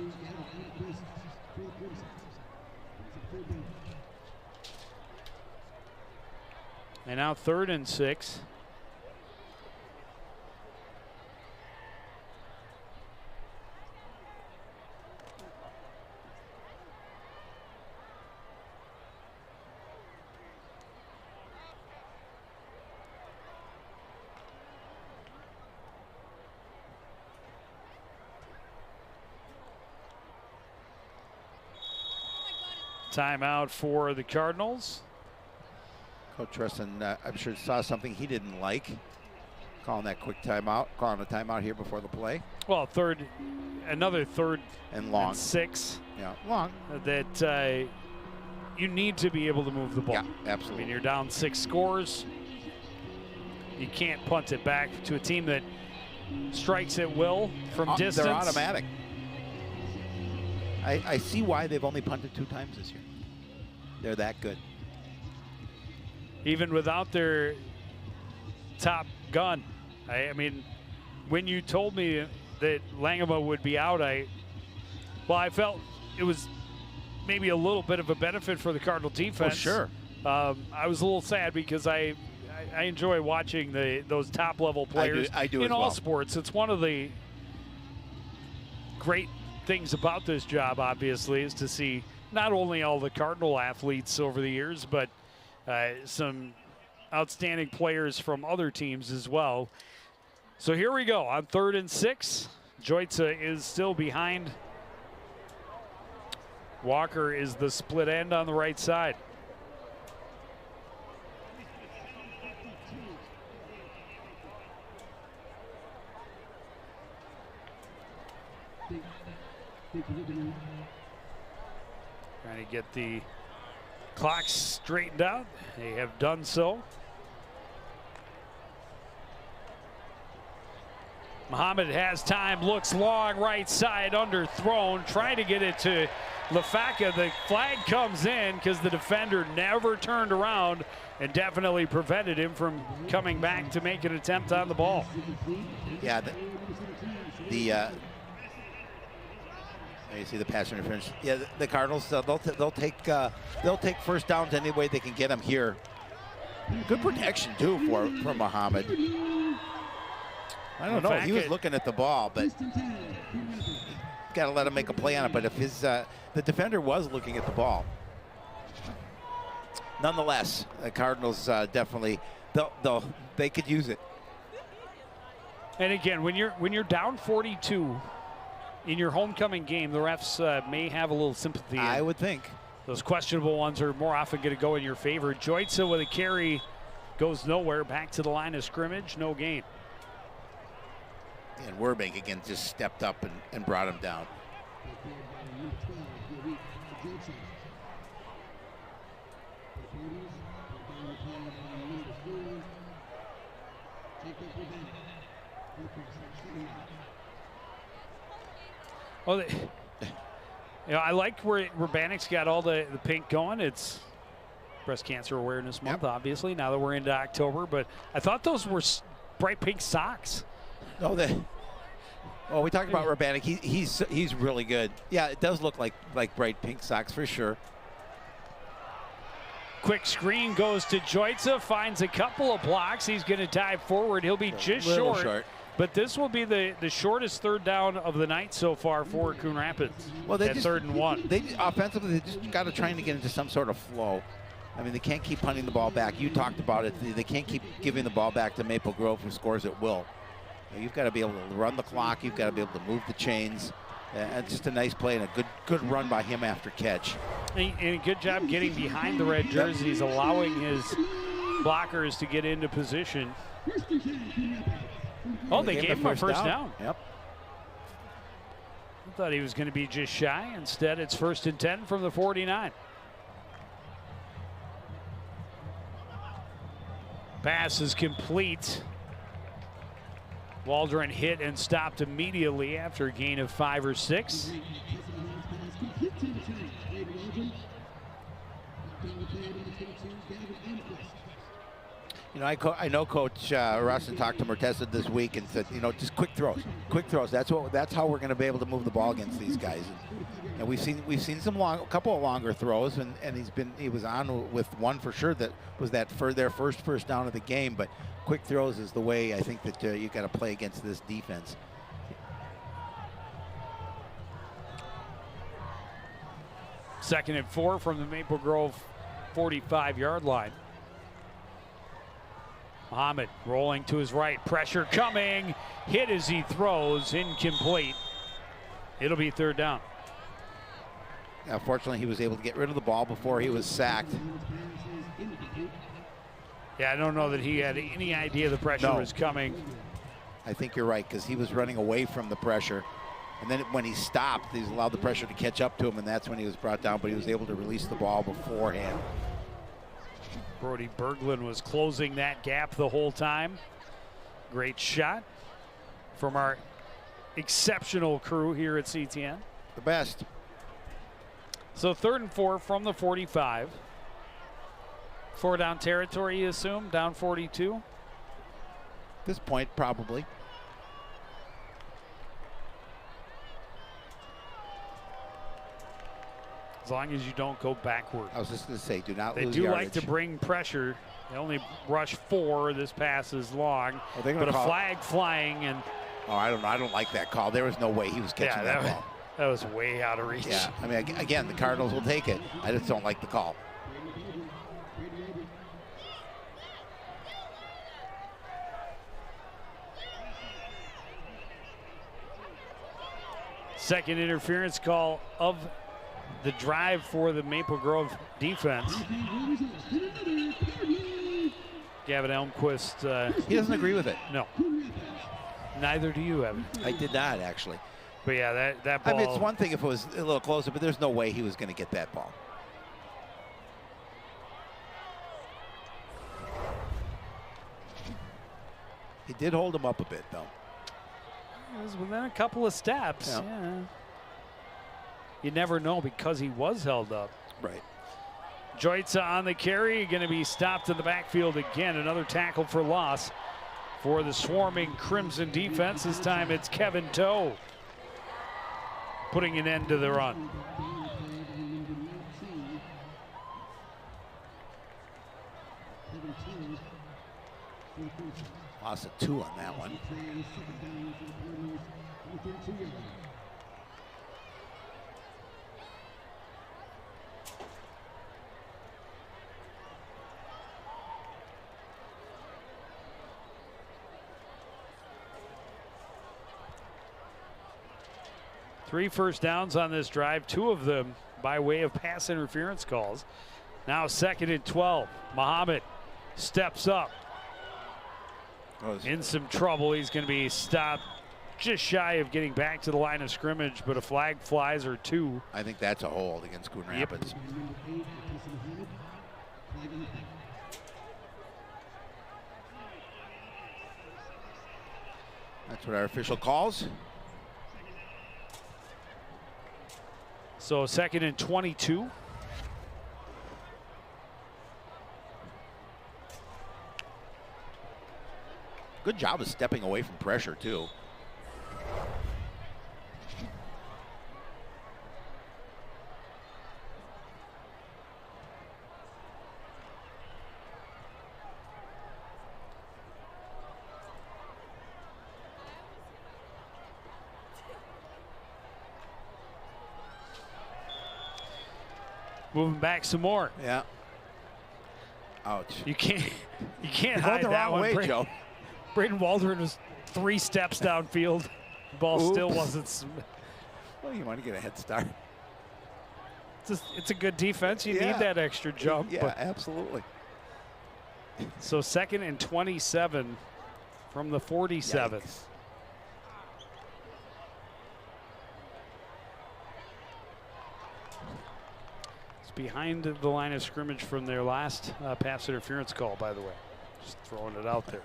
And now 3rd and 6. Timeout for the Cardinals. Coach Rustin, I'm sure saw something he didn't like. Calling that quick timeout, calling a timeout here before the play. Well, another 3rd and long. And 6. Yeah, long. That you need to be able to move the ball. Yeah, absolutely. I mean, you're down 6 scores. You can't punt it back to a team that strikes at will from distance. They're automatic. I see why they've only punted 2 times this year. They're that good. Even without their top gun. I mean, when you told me that Langema would be out, I felt it was maybe a little bit of a benefit for the Cardinal defense. Oh, sure. I was a little sad because I enjoy watching those top-level players I do in as all well. sports. It's one of the great things about this job, obviously, is to see not only all the Cardinal athletes over the years, but some outstanding players from other teams as well. So here we go on 3rd and 6. Joitza is still behind Walker is the split end on the right side. Trying to get the clock straightened out. They have done so. Muhammad has time, looks long, right side, underthrown, trying to get it to Lafaka. The flag comes in because the defender never turned around and definitely prevented him from coming back to make an attempt on the ball. Yeah, you see the pass interference. Yeah, the Cardinals, they'll take first downs any way they can get them here. Good protection too for Muhammad. I don't know. He was looking at the ball, but got to let him make a play on it. But if the defender was looking at the ball, nonetheless, the Cardinals definitely they could use it. And again, when you're down 42 in your homecoming game, the refs may have a little sympathy. I would think those questionable ones are more often going to go in your favor. Joitsa with a carry goes nowhere. Back to the line of scrimmage, no gain. And Werbank again just stepped up and brought him down. Oh, I like where Urbanic's got all the pink going. It's Breast Cancer Awareness Month, obviously, now that we're into October. But I thought those were bright pink socks. Oh, we talked about Urbanic. He's really good. Yeah, it does look like bright pink socks for sure. Quick screen goes to Joitsa, finds a couple of blocks. He's going to dive forward. He'll be just short. But this will be the shortest third down of the night so far for Coon Rapids. Well, they just 3rd and 1. They offensively, they just got to try to get into some sort of flow. I mean, they can't keep punting the ball back. You talked about it. They can't keep giving the ball back to Maple Grove, who scores at will. You've got to be able to run the clock. You've got to be able to move the chains. And just a nice play and a good run by him after catch. And a good job getting behind the red jerseys, allowing his blockers to get into position. Oh, they gave him a first down. Yep. I thought he was going to be just shy. Instead, it's 1st and 10 from the 49. Pass is complete. Waldron hit and stopped immediately after a gain of 5 or 6. You know, I know Coach Rustin talked to Mertesa this week and said, you know, just quick throws. That's how we're going to be able to move the ball against these guys. And we've seen a couple of longer throws, and he was on with one for sure that was for their first down of the game. But quick throws is the way I think that you got to play against this defense. Second and 4 from the Maple Grove 45-yard line. Muhammad rolling to his right, pressure coming, hit as he throws, incomplete. It'll be 3rd down. Fortunately, he was able to get rid of the ball before he was sacked. Yeah, I don't know that he had any idea the pressure was coming. I think you're right, because he was running away from the pressure. And then when he stopped, he's allowed the pressure to catch up to him, and that's when he was brought down, but he was able to release the ball beforehand. Brody Berglund was closing that gap the whole time. Great shot from our exceptional crew here at CTN. The best. So 3rd and 4 from the 45. 4 down territory, you assume, down 42? At this point, probably. As long as you don't go backward. I was just going to say, do not lose yardage. They do like to bring pressure. They only rush 4. This pass is long. But a flag flying. And oh, I don't like that call. There was no way he was catching that ball. That was way out of reach. Yeah, I mean, again, the Cardinals will take it. I just don't like the call. Second interference call of the drive for the Maple Grove defense. Gavin Elmquist. He doesn't agree with it. No. Neither do you, Evan. I did not, actually. But yeah, that ball. I mean, it's one thing if it was a little closer, but there's no way he was going to get that ball. He did hold him up a bit, though. It was within a couple of steps. Yeah. You never know because he was held up. Right. Joitza on the carry, going to be stopped in the backfield again. Another tackle for loss for the swarming Crimson defense. This time it's Kevin Toe putting an end to the run. Loss of 2 on that one. Three first downs on this drive, 2 of them by way of pass interference calls. Now 2nd and 12. Muhammad steps up. In some trouble. He's going to be stopped just shy of getting back to the line of scrimmage, but a flag flies or 2. I think that's a hold against Coon Rapids. That's what our official calls. So 2nd and 22. Good job of stepping away from pressure, too. Moving back some more. Yeah. Ouch. You can't Going hide the that wrong one. way, Joe. Braden Waldron was 3 steps downfield. The ball still wasn't. Well, you want to get a head start. It's a good defense. You need that extra jump. Yeah, absolutely. So 2nd and 27 from the 47. Yikes. It's behind the line of scrimmage from their last pass interference call, by the way. Just throwing it out there.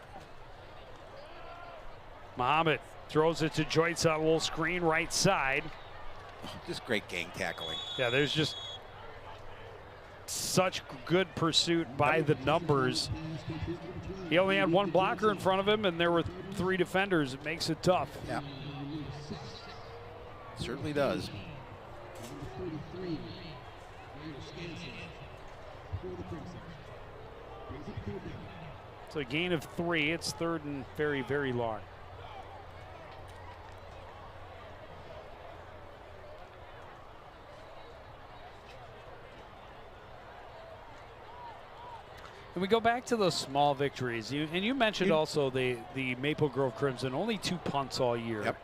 Muhammad throws it to Joyce on a little screen right side. Just great gang tackling. Yeah, there's just such good pursuit by the numbers. He only had 1 blocker in front of him, and there were 3 defenders. It makes it tough. Yeah. Certainly does. So a gain of 3. It's 3rd and very, very long. And we go back to those small victories. You mentioned also the Maple Grove Crimson, only 2 punts all year. Yep.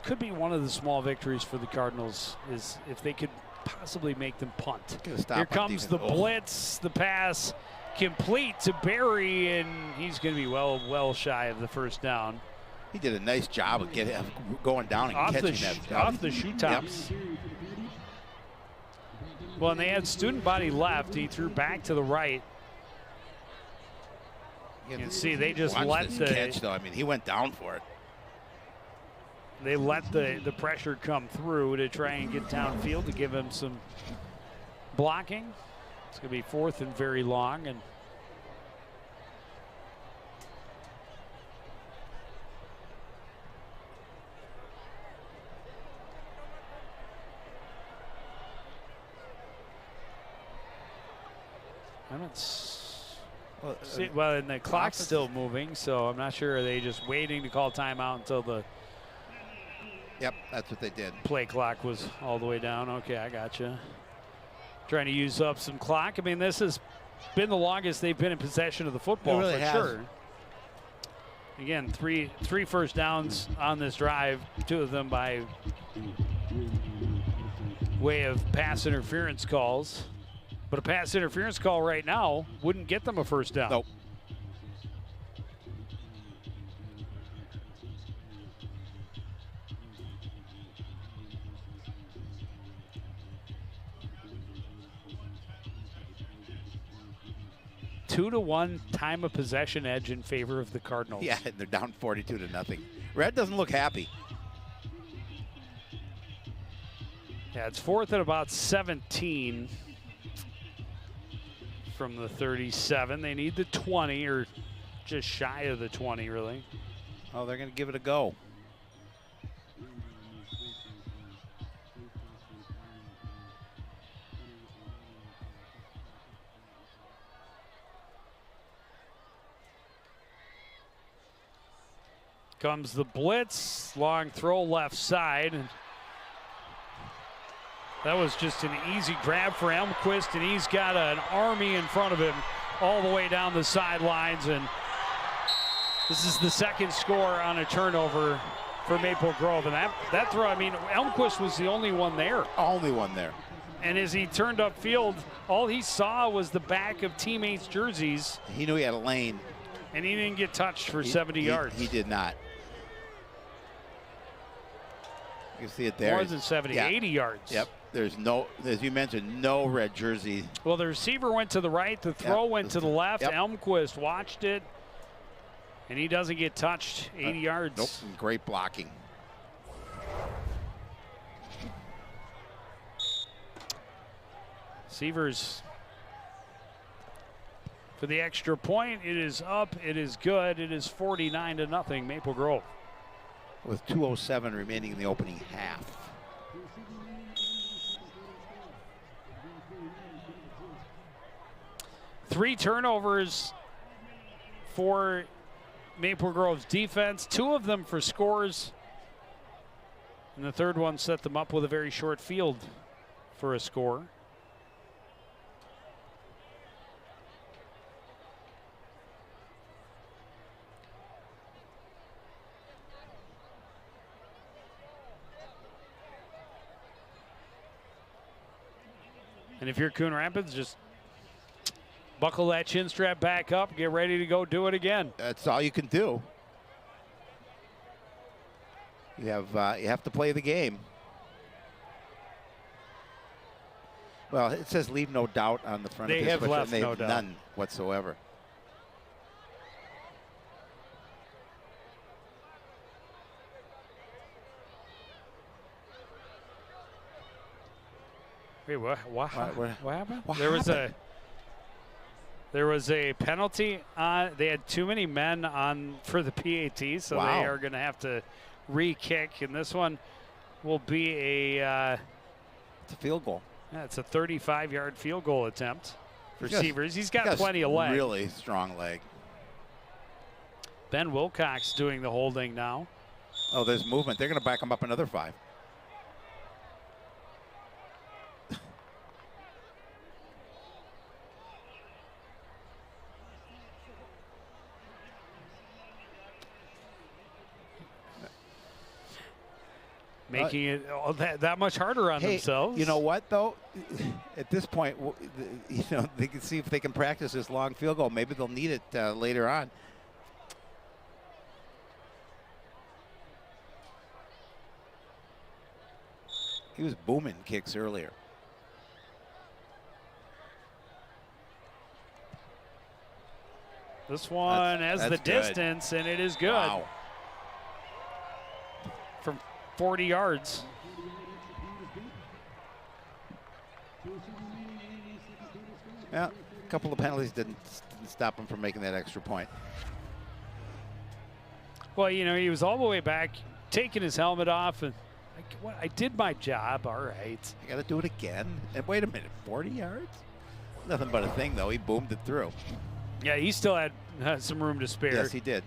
Could be one of the small victories for the Cardinals is if they could possibly make them punt. Here comes the blitz, the pass complete to Barry, and he's going to be well shy of the first down. He did a nice job of going down and catching that. Off the shoe tops. Yep. Well, and they had student body left. He threw back to the right. You can see they just let the catch, though. I mean, he went down for it. They let the pressure come through to try and get downfield to give him some blocking. It's going to be 4th and very long. And and the clock's still moving, so I'm not sure. Are they just waiting to call timeout until the Yep, that's what they did. Play clock was all the way down. Okay, I gotcha. Trying to use up some clock. I mean, this has been the longest they've been in possession of the football for sure. Again, three first downs on this drive, 2 of them by way of pass interference calls. But a pass interference call right now wouldn't get them a first down. Nope. Two to one time of possession edge in favor of the Cardinals. Yeah, and they're down 42-0. Red doesn't look happy. Yeah, it's fourth and about 17 from the 37. They need the 20, or just shy of the 20, really. Oh, they're going to give it a go. Comes the blitz, long throw left side. That was just an easy grab for Elmquist, and he's got an army in front of him all the way down the sidelines. And this is the second score on a turnover for Maple Grove. And that throw, I mean, Elmquist was the only one there. Only one there. And as he turned upfield, all he saw was the back of teammates' jerseys. He knew he had a lane. And he didn't get touched for 70 yards. He did not. You see it there. More than 70, yeah. 80 yards. Yep. There's no, as you mentioned, no red jersey. Well, the receiver went to the right. The throw went to the left. Yep. Elmquist watched it, and he doesn't get touched. 80 yards. Nope. Great blocking. Seavers for the extra point. It is up. It is good. It is 49-0 Maple Grove. With 2:07 remaining in the opening half. Three turnovers for Maple Grove's defense, two of them for scores. And the third one set them up with a very short field for a score. And if you're Coon Rapids, just buckle that chin strap back up, get ready to go do it again. That's all you can do. You have to play the game. Well, it says leave no doubt on the front they of this. Have left they no have doubt. None whatsoever. Wait, what happened? What there happened? was a penalty on. They had too many men on for the PAT, so Wow. they are going to have to re-kick, and this one will be a. It's a field goal. Yeah, it's a 35-yard field goal attempt for Seavers. He's got He's plenty of leg. Really strong leg. Ben Wilcox doing the holding now. Oh, there's movement. They're going to back him up another 5. Making it that much harder on themselves. You know what, though? At this point, you know, they can see if they can practice this long field goal. Maybe they'll need it later on. He was booming kicks earlier. This one has the distance, and it is good. Wow. From 40 yards. Yeah, a couple of penalties didn't stop him from making that extra point. Well, you know, he was all the way back, taking his helmet off, and I did my job, all right. I got to do it again. And wait a minute, 40 yards? Nothing but a thing, though. He boomed it through. Yeah, he still had some room to spare. Yes, he did.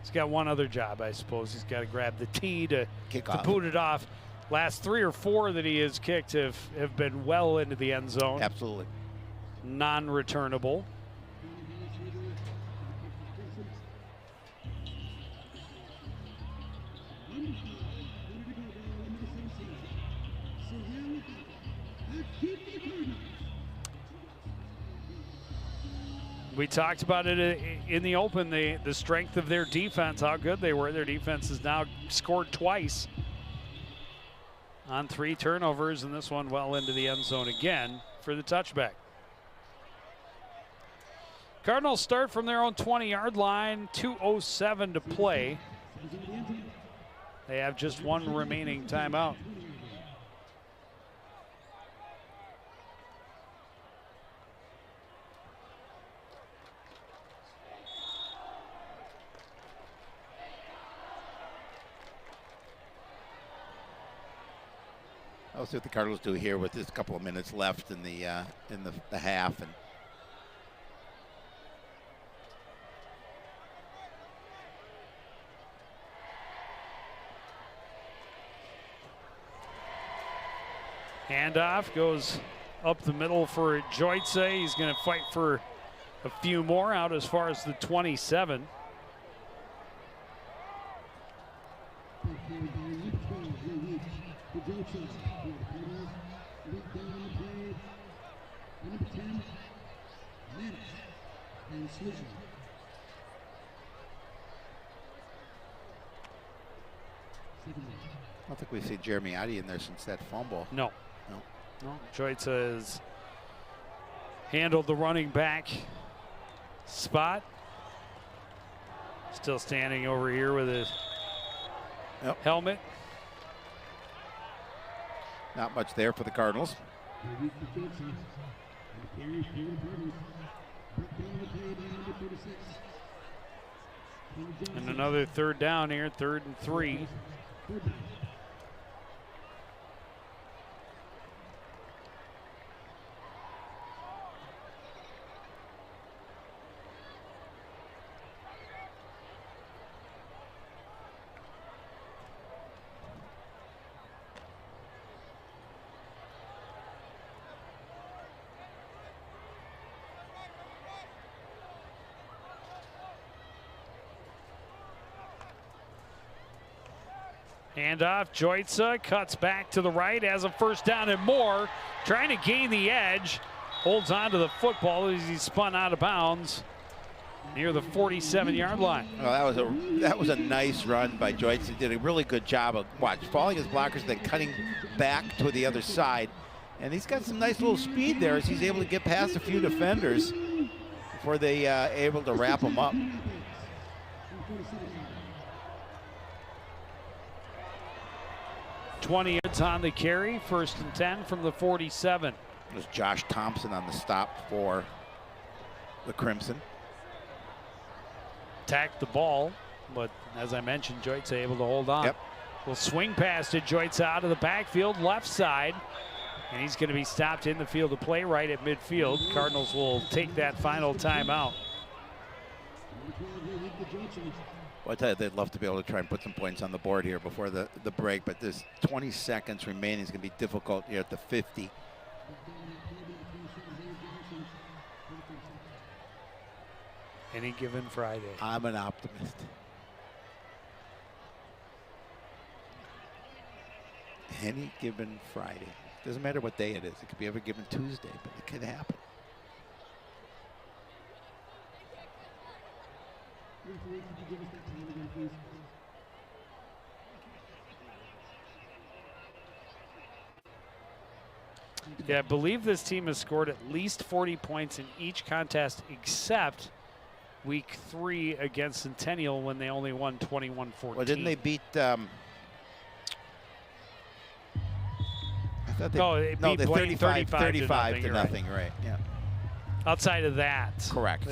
He's got one other job, I suppose. He's got to grab the tee to off. boot it off. Last 3 or 4 that he has kicked have been well into the end zone. Absolutely. Non-returnable. We talked about it in the open, the strength of their defense, how good they were. Their defense has now scored twice on 3 turnovers, and this one well into the end zone again for the touchback. Cardinals start from their own 20-yard line, 2:07 to play. They have just 1 remaining timeout. I'll see what the Cardinals do here with just a couple of minutes left in the half. And handoff goes up the middle for Joyce. He's going to fight for a few more out as far as the 27. I don't think we've seen Jeremy Addy in there since that fumble. No. Joyce has handled the running back spot. Still standing over here with his helmet. Not much there for the Cardinals. And another 3rd down here, 3rd and 3. Handoff, Joyce cuts back to the right, has a 1st down and more, trying to gain the edge, holds on to the football as he spun out of bounds near the 47-yard line. Well, that was a nice run by Joyce. He did a really good job of following his blockers, then cutting back to the other side. And he's got some nice little speed there as he's able to get past a few defenders before they able to wrap him up. 20 yards on the carry, 1st and 10 from the 47. There's Josh Thompson on the stop for the Crimson. Attacked the ball, but as I mentioned, Joyce able to hold on. Yep. Will swing past it, Joyce out of the backfield, left side, and he's going to be stopped in the field of play right at midfield. Cardinals will take that final timeout. Well, I tell you, they'd love to be able to try and put some points on the board here before the break, but there's 20 seconds remaining. It's going to be difficult here at the 50. Any given Friday. I'm an optimist. Any given Friday. Doesn't matter what day it is. It could be every given Tuesday, but it could happen. Yeah, I believe this team has scored at least 40 points in each contest except week 3 against Centennial when they only won 21-14. Well, didn't they beat I thought they, no, they 35 to you're nothing, right. Yeah. Outside of that. Correct.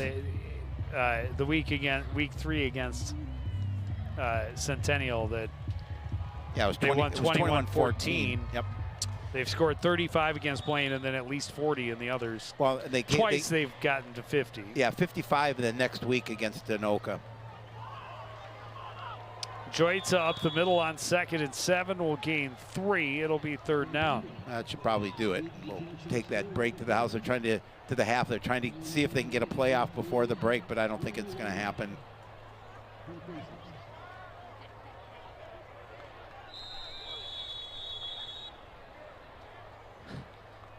The week 3 against Centennial that it was they won 21-14. Yep. They've scored 35 against Blaine and then at least 40 in the others. Well, they've gotten to 50. Yeah, 55 the next week against Anoka. Joyce up the middle on 2nd and 7 will gain 3. It'll be 3rd down. That should probably do it. We'll take that break to the house. They're trying to the half. They're trying to see if they can get a playoff before the break, but I don't think it's going to happen.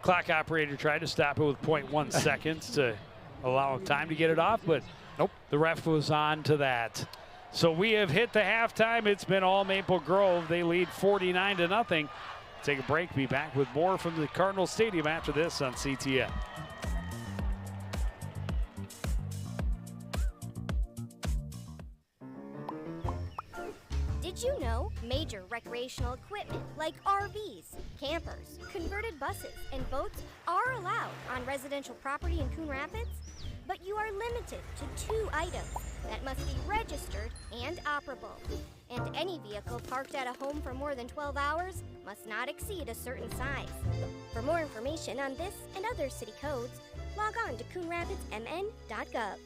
Clock operator tried to stop it with 0.1 seconds to allow him time to get it off, but Nope. the ref was on to that. So we have hit the halftime. It's been all Maple Grove. They lead 49-0. Take a break. Be back with more from the Cardinal Stadium after this on CTN. Did you know major recreational equipment like RVs, campers, converted buses, and boats are allowed on residential property in Coon Rapids? But you are limited to 2 items that must be registered and operable. And any vehicle parked at a home for more than 12 hours must not exceed a certain size. For more information on this and other city codes, log on to coonrapidsmn.gov.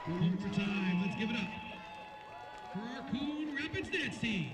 One more for time. Let's give it up for our Coon Rapids dance team.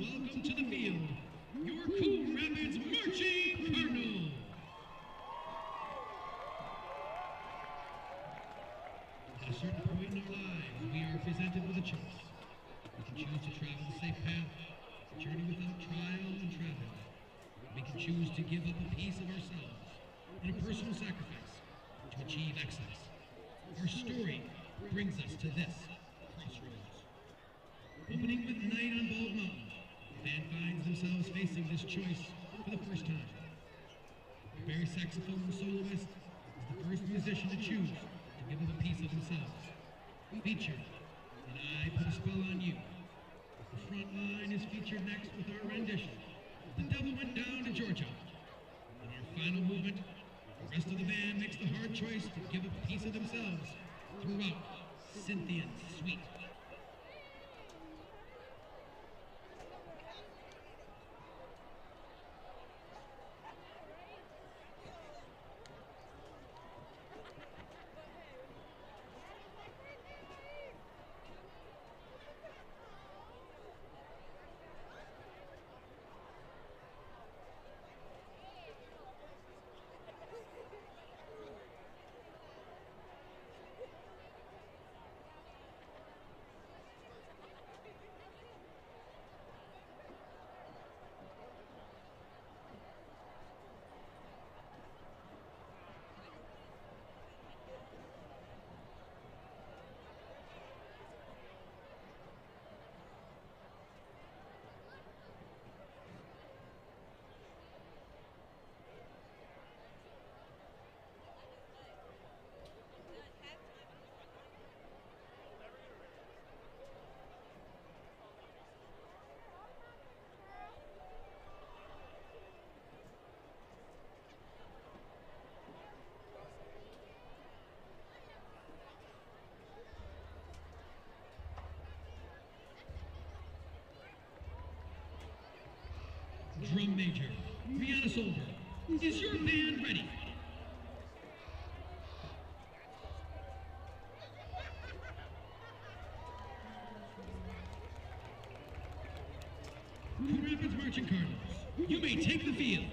welcome to the field your Coon Rapids Marching Cardinals. At a certain point in our lives, we are presented with a choice. We can choose to travel the safe path, a journey without trial and travel. We can choose to give up a piece of ourselves and a personal sacrifice to achieve excellence. Our story brings us to this crossroads. Opening with Night on Bald Mountain, the band finds themselves facing this choice for the first time. The baritone saxophone soloist is the first musician to choose to give up a piece of themselves. Featured in I Put a Spell on You. The front line is featured next with our rendition, The Devil Went Down to Georgia. In our final movement, the rest of the band makes the hard choice to give up a piece of themselves throughout Cynthia's Suite. Drum major, Brianna Solberg. Is your band ready? Coon Rapids Marching Cardinals, you may take the field.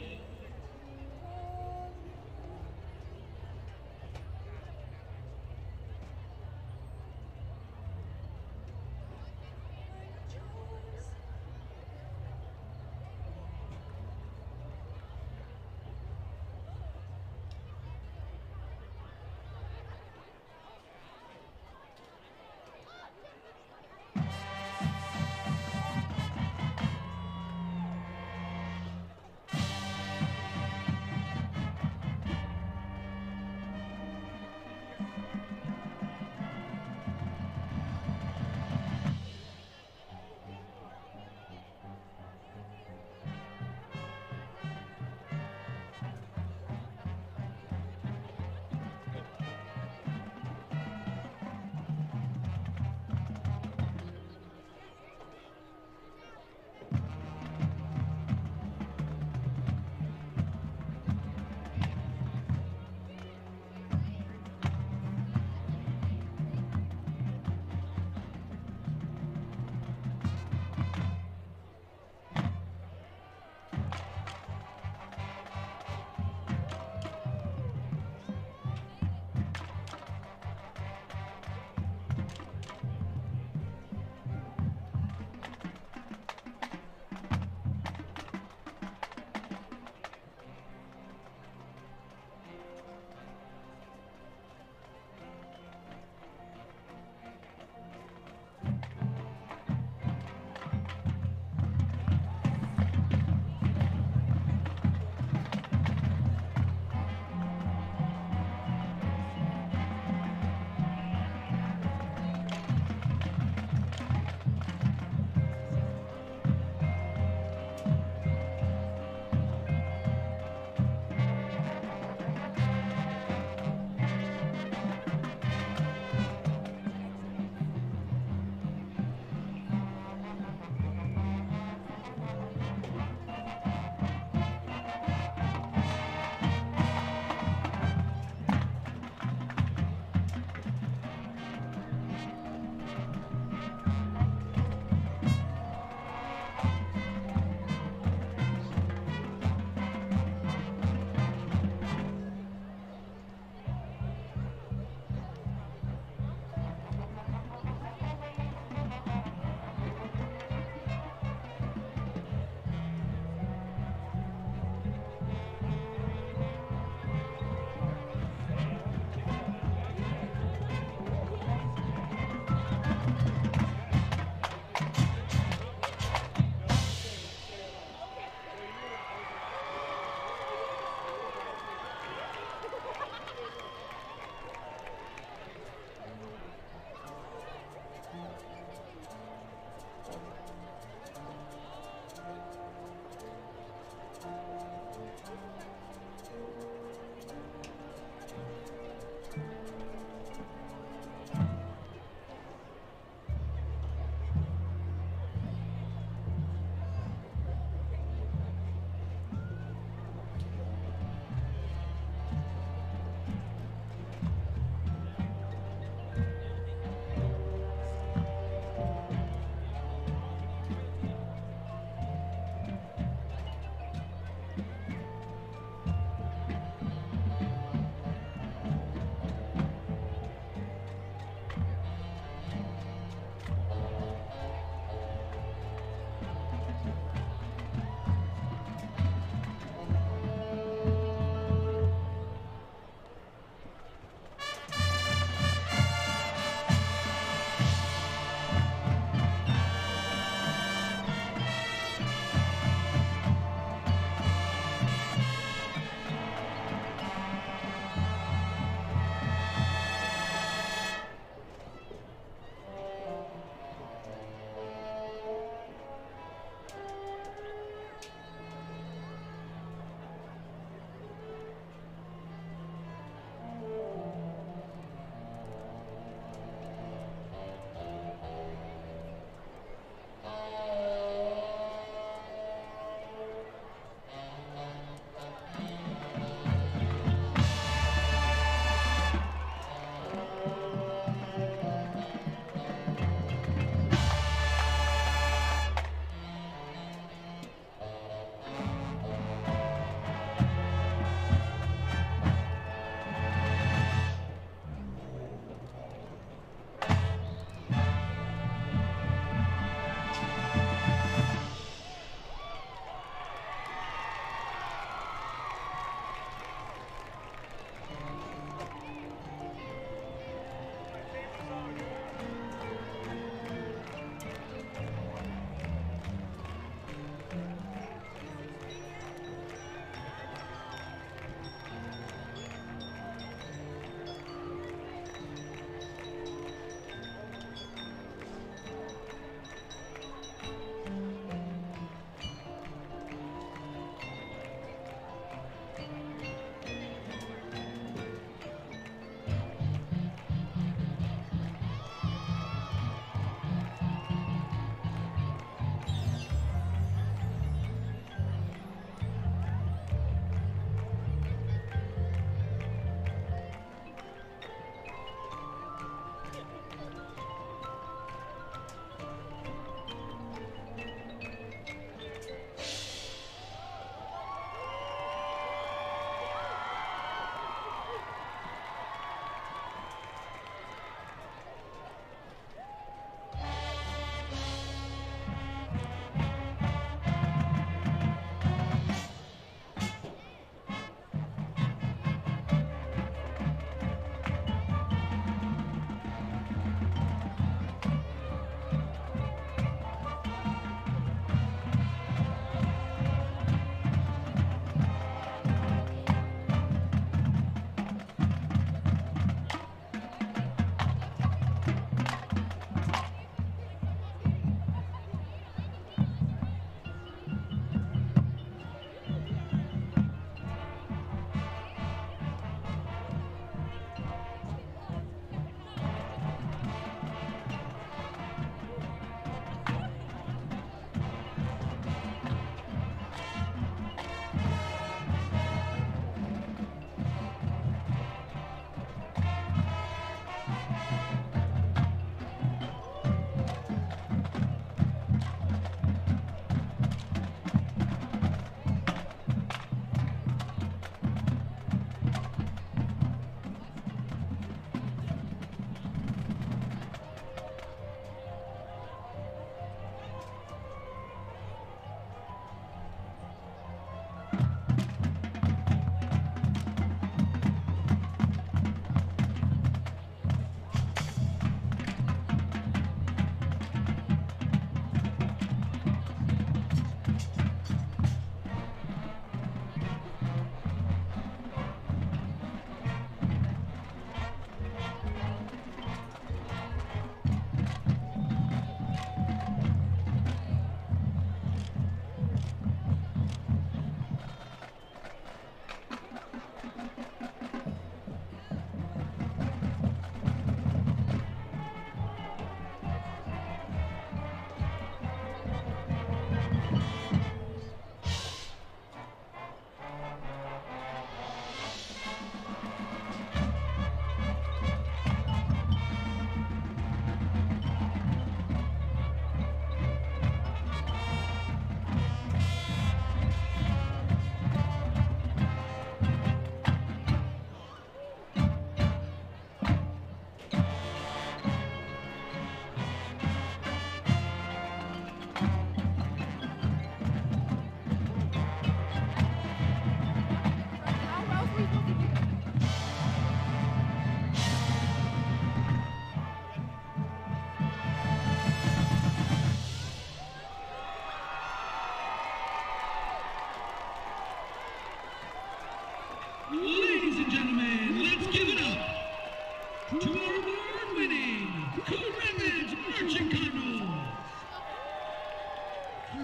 Scoreboard winning, Coon Rapids Marching Cardinals.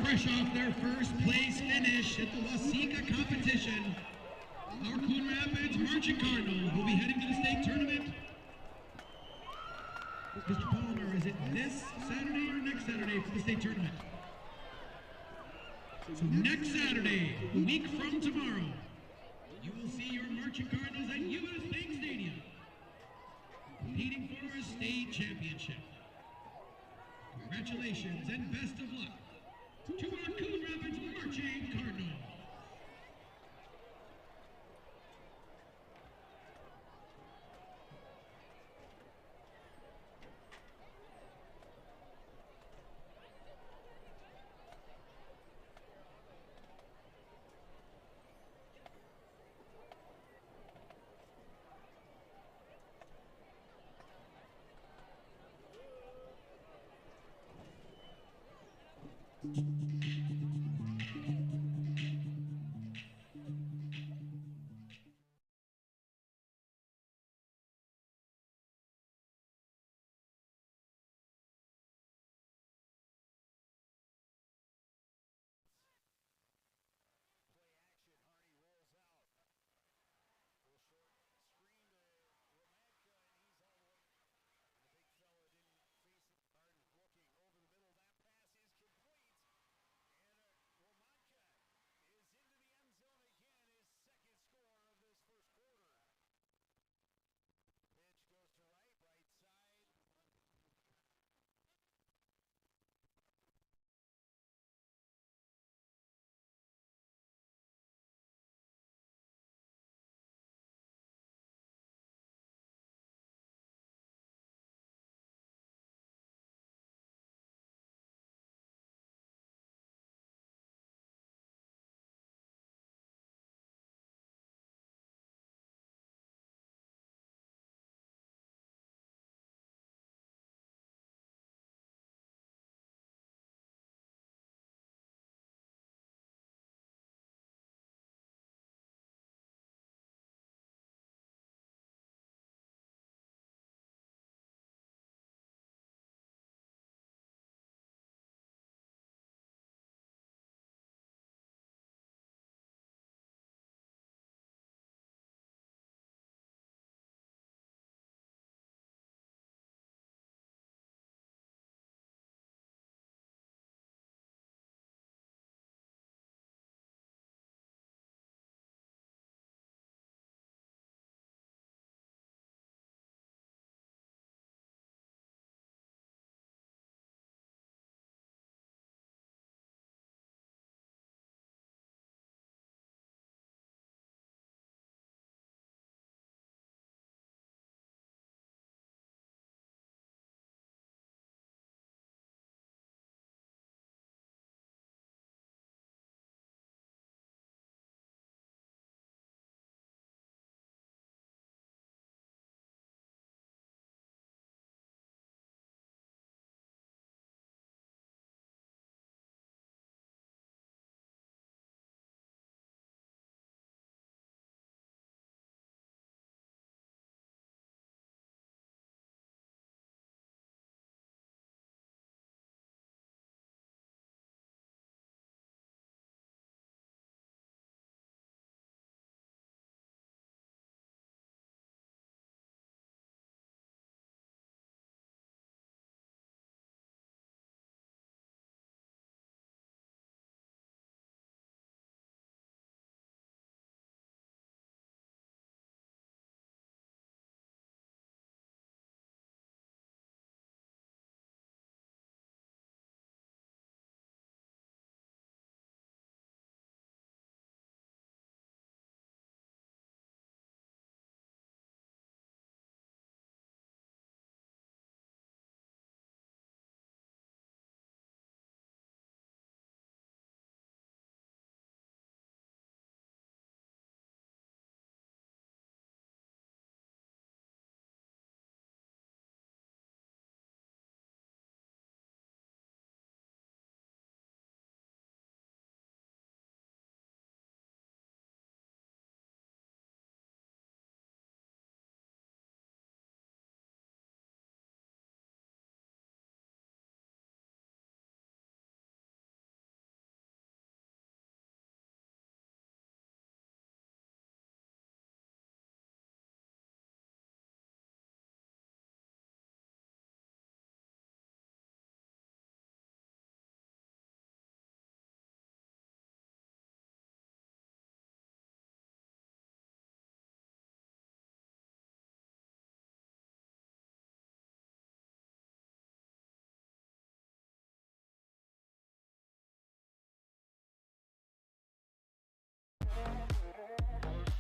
Fresh off their first place finish at the Waseca competition, our Coon Rapids Marching Cardinals will be heading to the state tournament. Mr. Palmer, is it this Saturday or next Saturday for the state tournament? So next Saturday, a week from tomorrow, you will see your Marching Cardinals at U.S. Bank Stadium, competing for a state championship. Congratulations and best of luck to our Coon Rapids Marching Cardinals.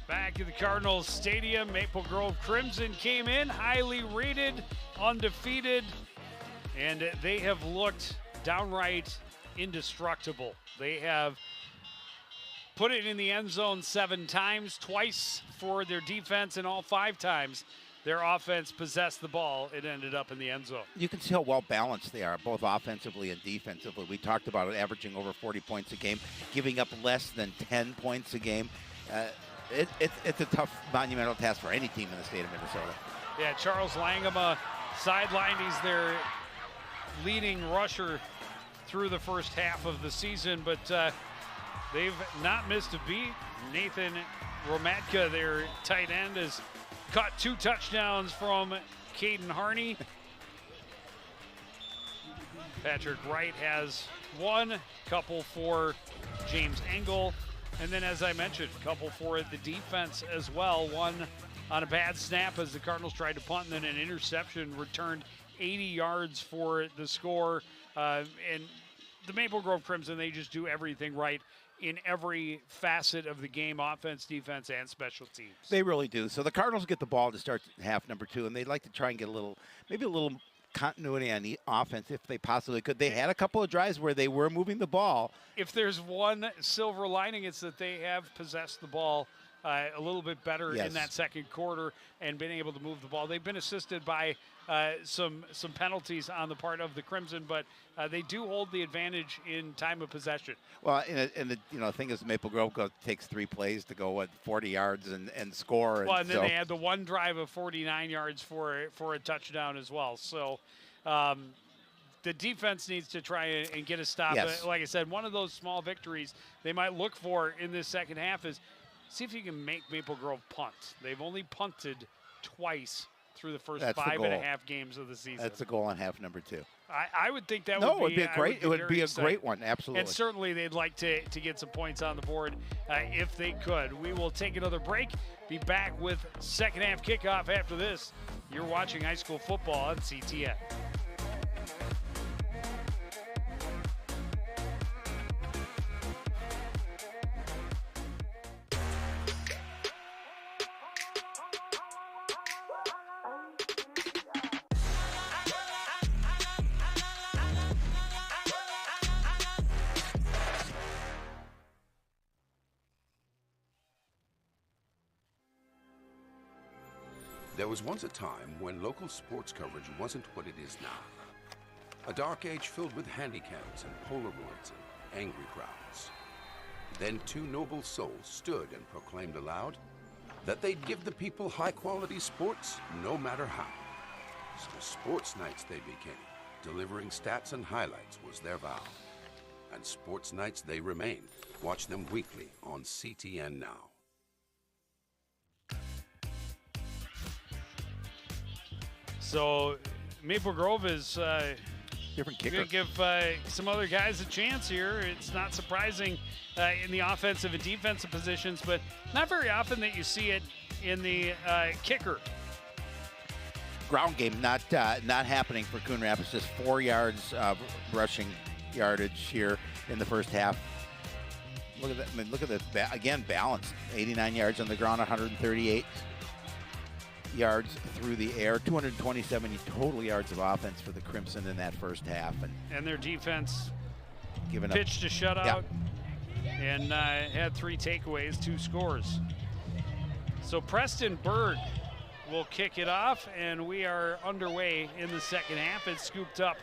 Back at the Cardinals Stadium, Maple Grove Crimson came in highly rated, undefeated, and they have looked downright indestructible. They have put it in the end zone 7 times, twice for their defense, and all 5 times their offense possessed the ball. It ended up in the end zone. You can see how well balanced they are, both offensively and defensively. We talked about it, averaging over 40 points a game, giving up less than 10 points a game. It's a tough, monumental task for any team in the state of Minnesota. Yeah, Charles Langema sidelined. He's their leading rusher through the first half of the season, but they've not missed a beat. Nathan Romatka, their tight end, has caught 2 touchdowns from Caden Harney. Patrick Wright has 1, couple for James Engel. And then, as I mentioned, a couple for the defense as well. 1 on a bad snap as the Cardinals tried to punt, and then an interception returned 80 yards for the score. And the Maple Grove Crimson, they just do everything right in every facet of the game, offense, defense, and special teams. They really do. So the Cardinals get the ball to start half number 2, and they'd like to try and get maybe a little continuity on the offense if they possibly could. They had a couple of drives where they were moving the ball. If there's one silver lining, it's that they have possessed the ball a little bit better in that second quarter and been able to move the ball. They've been assisted by some penalties on the part of the Crimson, but they do hold the advantage in time of possession. Well, and the thing is, Maple Grove takes 3 plays to go 40 yards and score. Well, and then they had the one drive of 49 yards for a touchdown as well. So the defense needs to try and get a stop. Yes. Like I said, one of those small victories they might look for in this second half is see if you can make Maple Grove punt. They've only punted twice through the first 5.5 games of the season. That's the goal on half number 2. I would think that would be a great. It would be a great one, absolutely. And certainly they'd like to get some points on the board if they could. We will take another break. Be back with second half kickoff after this. You're watching high school football on CTN. There was once a time when local sports coverage wasn't what it is now. A dark age filled with handicaps and Polaroids and angry crowds. Then 2 noble souls stood and proclaimed aloud that they'd give the people high-quality sports no matter how. So Sports Nights they became. Delivering stats and highlights was their vow. And Sports Nights they remain. Watch them weekly on CTN Now. So Maple Grove is different kicker. going to give some other guys a chance here. It's not surprising in the offensive and defensive positions, but not very often that you see it in the kicker. Ground game not happening for Coon Rapids. Just 4 yards of rushing yardage here in the first half. Look at that. I mean, look at this. Again, balanced. 89 yards on the ground, 138 yards through the air, 227 total yards of offense for the Crimson in that first half. And their defense giving pitched a shutout and had 3 takeaways, 2 scores. So Preston Berg will kick it off, and we are underway in the second half. It's scooped up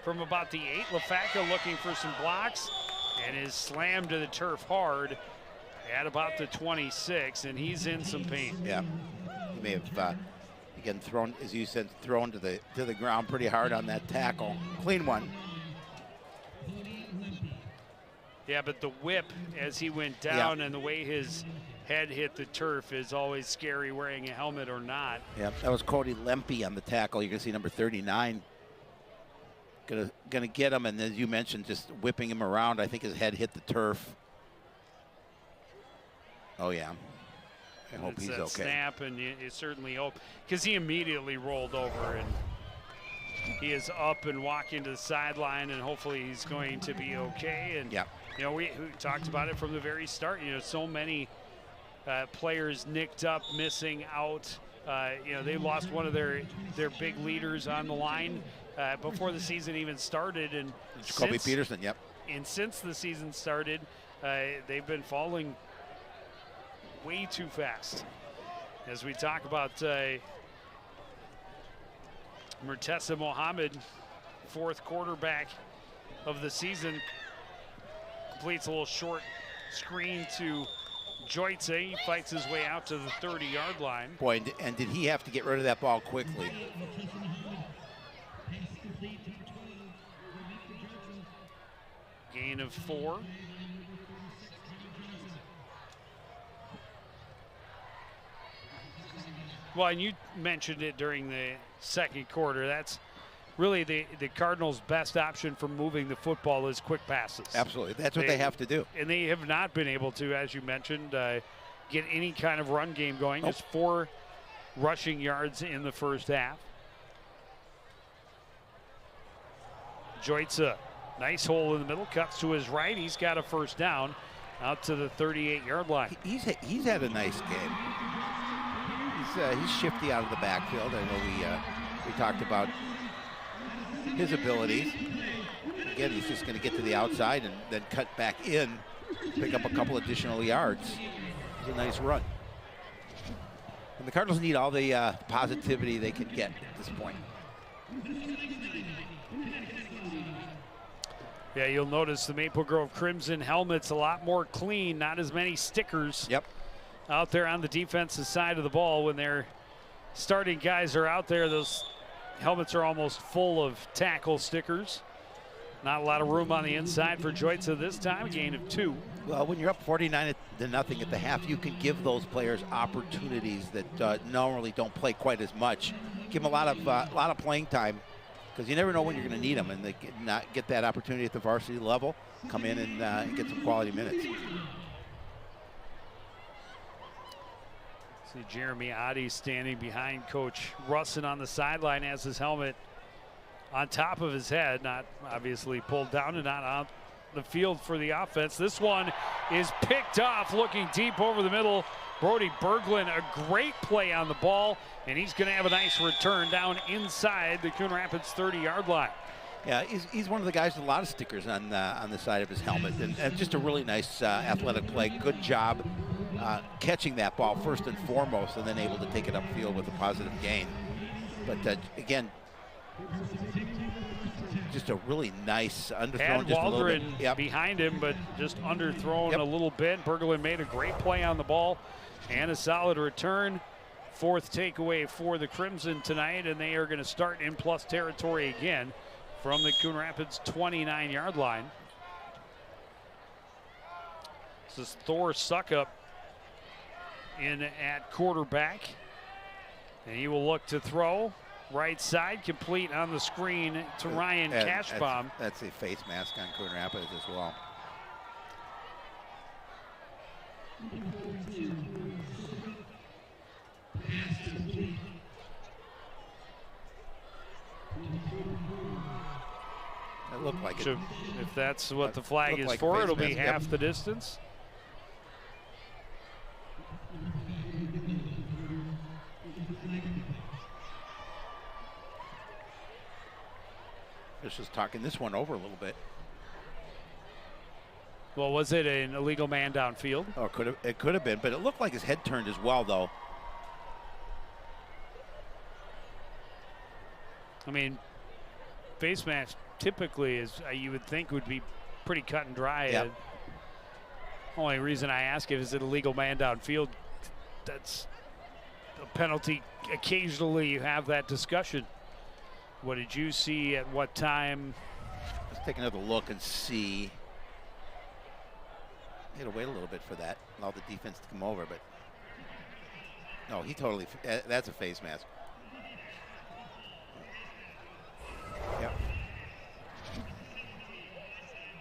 from about the 8. LaFacca looking for some blocks and is slammed to the turf hard at about the 26, and he's in some pain. Yeah. He may have, again, thrown, as you said, thrown to the ground pretty hard on that tackle. Clean one. Yeah, but the whip as he went down and the way his head hit the turf is always scary, wearing a helmet or not. Yeah, that was Cody Lempe on the tackle. You can see number 39 gonna get him, and as you mentioned, just whipping him around. I think his head hit the turf. Oh yeah. I hope he's okay. Snap, and you certainly hope, because he immediately rolled over, and he is up and walking to the sideline, and hopefully he's going to be okay. And you know, we talked about it from the very start. You know, so many players nicked up, missing out. They lost one of their big leaders on the line before the season even started, and Jacoby Peterson. Yep. And since the season started, they've been falling way too fast. As we talk about Murtesa Mohammed, fourth quarterback of the season, completes a little short screen to Joyce. He fights his way out to the 30-yard line. Boy, and did he have to get rid of that ball quickly. Gain of 4. Well, and you mentioned it during the second quarter. That's really the Cardinals' best option for moving the football is quick passes. Absolutely. That's what they have to do. And they have not been able to, as you mentioned, get any kind of run game going. Nope. Just 4 rushing yards in the first half. Joyce, nice hole in the middle, cuts to his right. He's got a first down out to the 38-yard line. He's had a nice game. He's shifty out of the backfield. I know we talked about his abilities. Again, he's just going to get to the outside and then cut back in, pick up a couple additional yards. It's a nice run. And the Cardinals need all the positivity they can get at this point. Yeah, you'll notice the Maple Grove Crimson helmet's a lot more clean, not as many stickers. Yep. Out there on the defensive side of the ball. When their starting guys are out there, those helmets are almost full of tackle stickers. Not a lot of room on the inside for Joyce this time, a gain of 2. Well, when you're up 49-0 at the half, you can give those players opportunities that normally don't play quite as much. Give them a lot of playing time, because you never know when you're going to need them, and they not get that opportunity at the varsity level. Come in and get some quality minutes. See Jeremy Oddie standing behind Coach Russin on the sideline, has his helmet on top of his head, not obviously pulled down and not on the field for the offense. This one is picked off, looking deep over the middle. Brody Berglund, a great play on the ball, and he's going to have a nice return down inside the Coon Rapids 30-yard line. Yeah, he's one of the guys with a lot of stickers on the side of his helmet, and just a really nice athletic play. Good job catching that ball first and foremost, and then able to take it upfield with a positive gain. But again, just a really nice underthrown. Had just a little bit. Waldron Yep. behind him, but just underthrown Yep. a little bit. Berglund made a great play on the ball and a solid return. 4th takeaway for the Crimson tonight, and they are going to start in plus territory again from the Coon Rapids 29-yard line. This is Thor Suckup in at quarterback, and he will look to throw. Right side, complete on the screen to Ryan And Cashbaum. That's a face mask on Coon Rapids as well. It looked like it. If that's what the flag Looked is like for, face it'll be mask, yep. half the distance. Just talking this one over a little bit. Well, was it an illegal man downfield? Oh, it could have been, but it looked like his head turned as well, though. I mean, face mask typically is you would think would be pretty cut and dry. Yep. Only reason I ask if is it a legal man downfield, that's a penalty. Occasionally you have that discussion. What did you see at what time? Let's take another look and see. He had to wait a little bit for that, allow the defense to come over, but no, he totally, that's a face mask. Yep.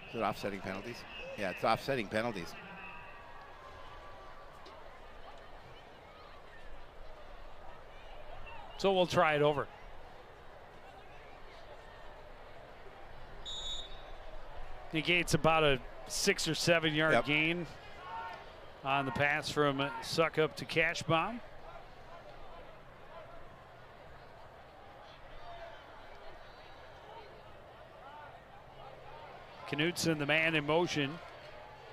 Is it offsetting penalties? Yeah, it's offsetting penalties. So we'll try it over. Negates about a 6 or 7 yard Yep. gain on the pass from Suckup to Cashbomb. Knutson, the man in motion.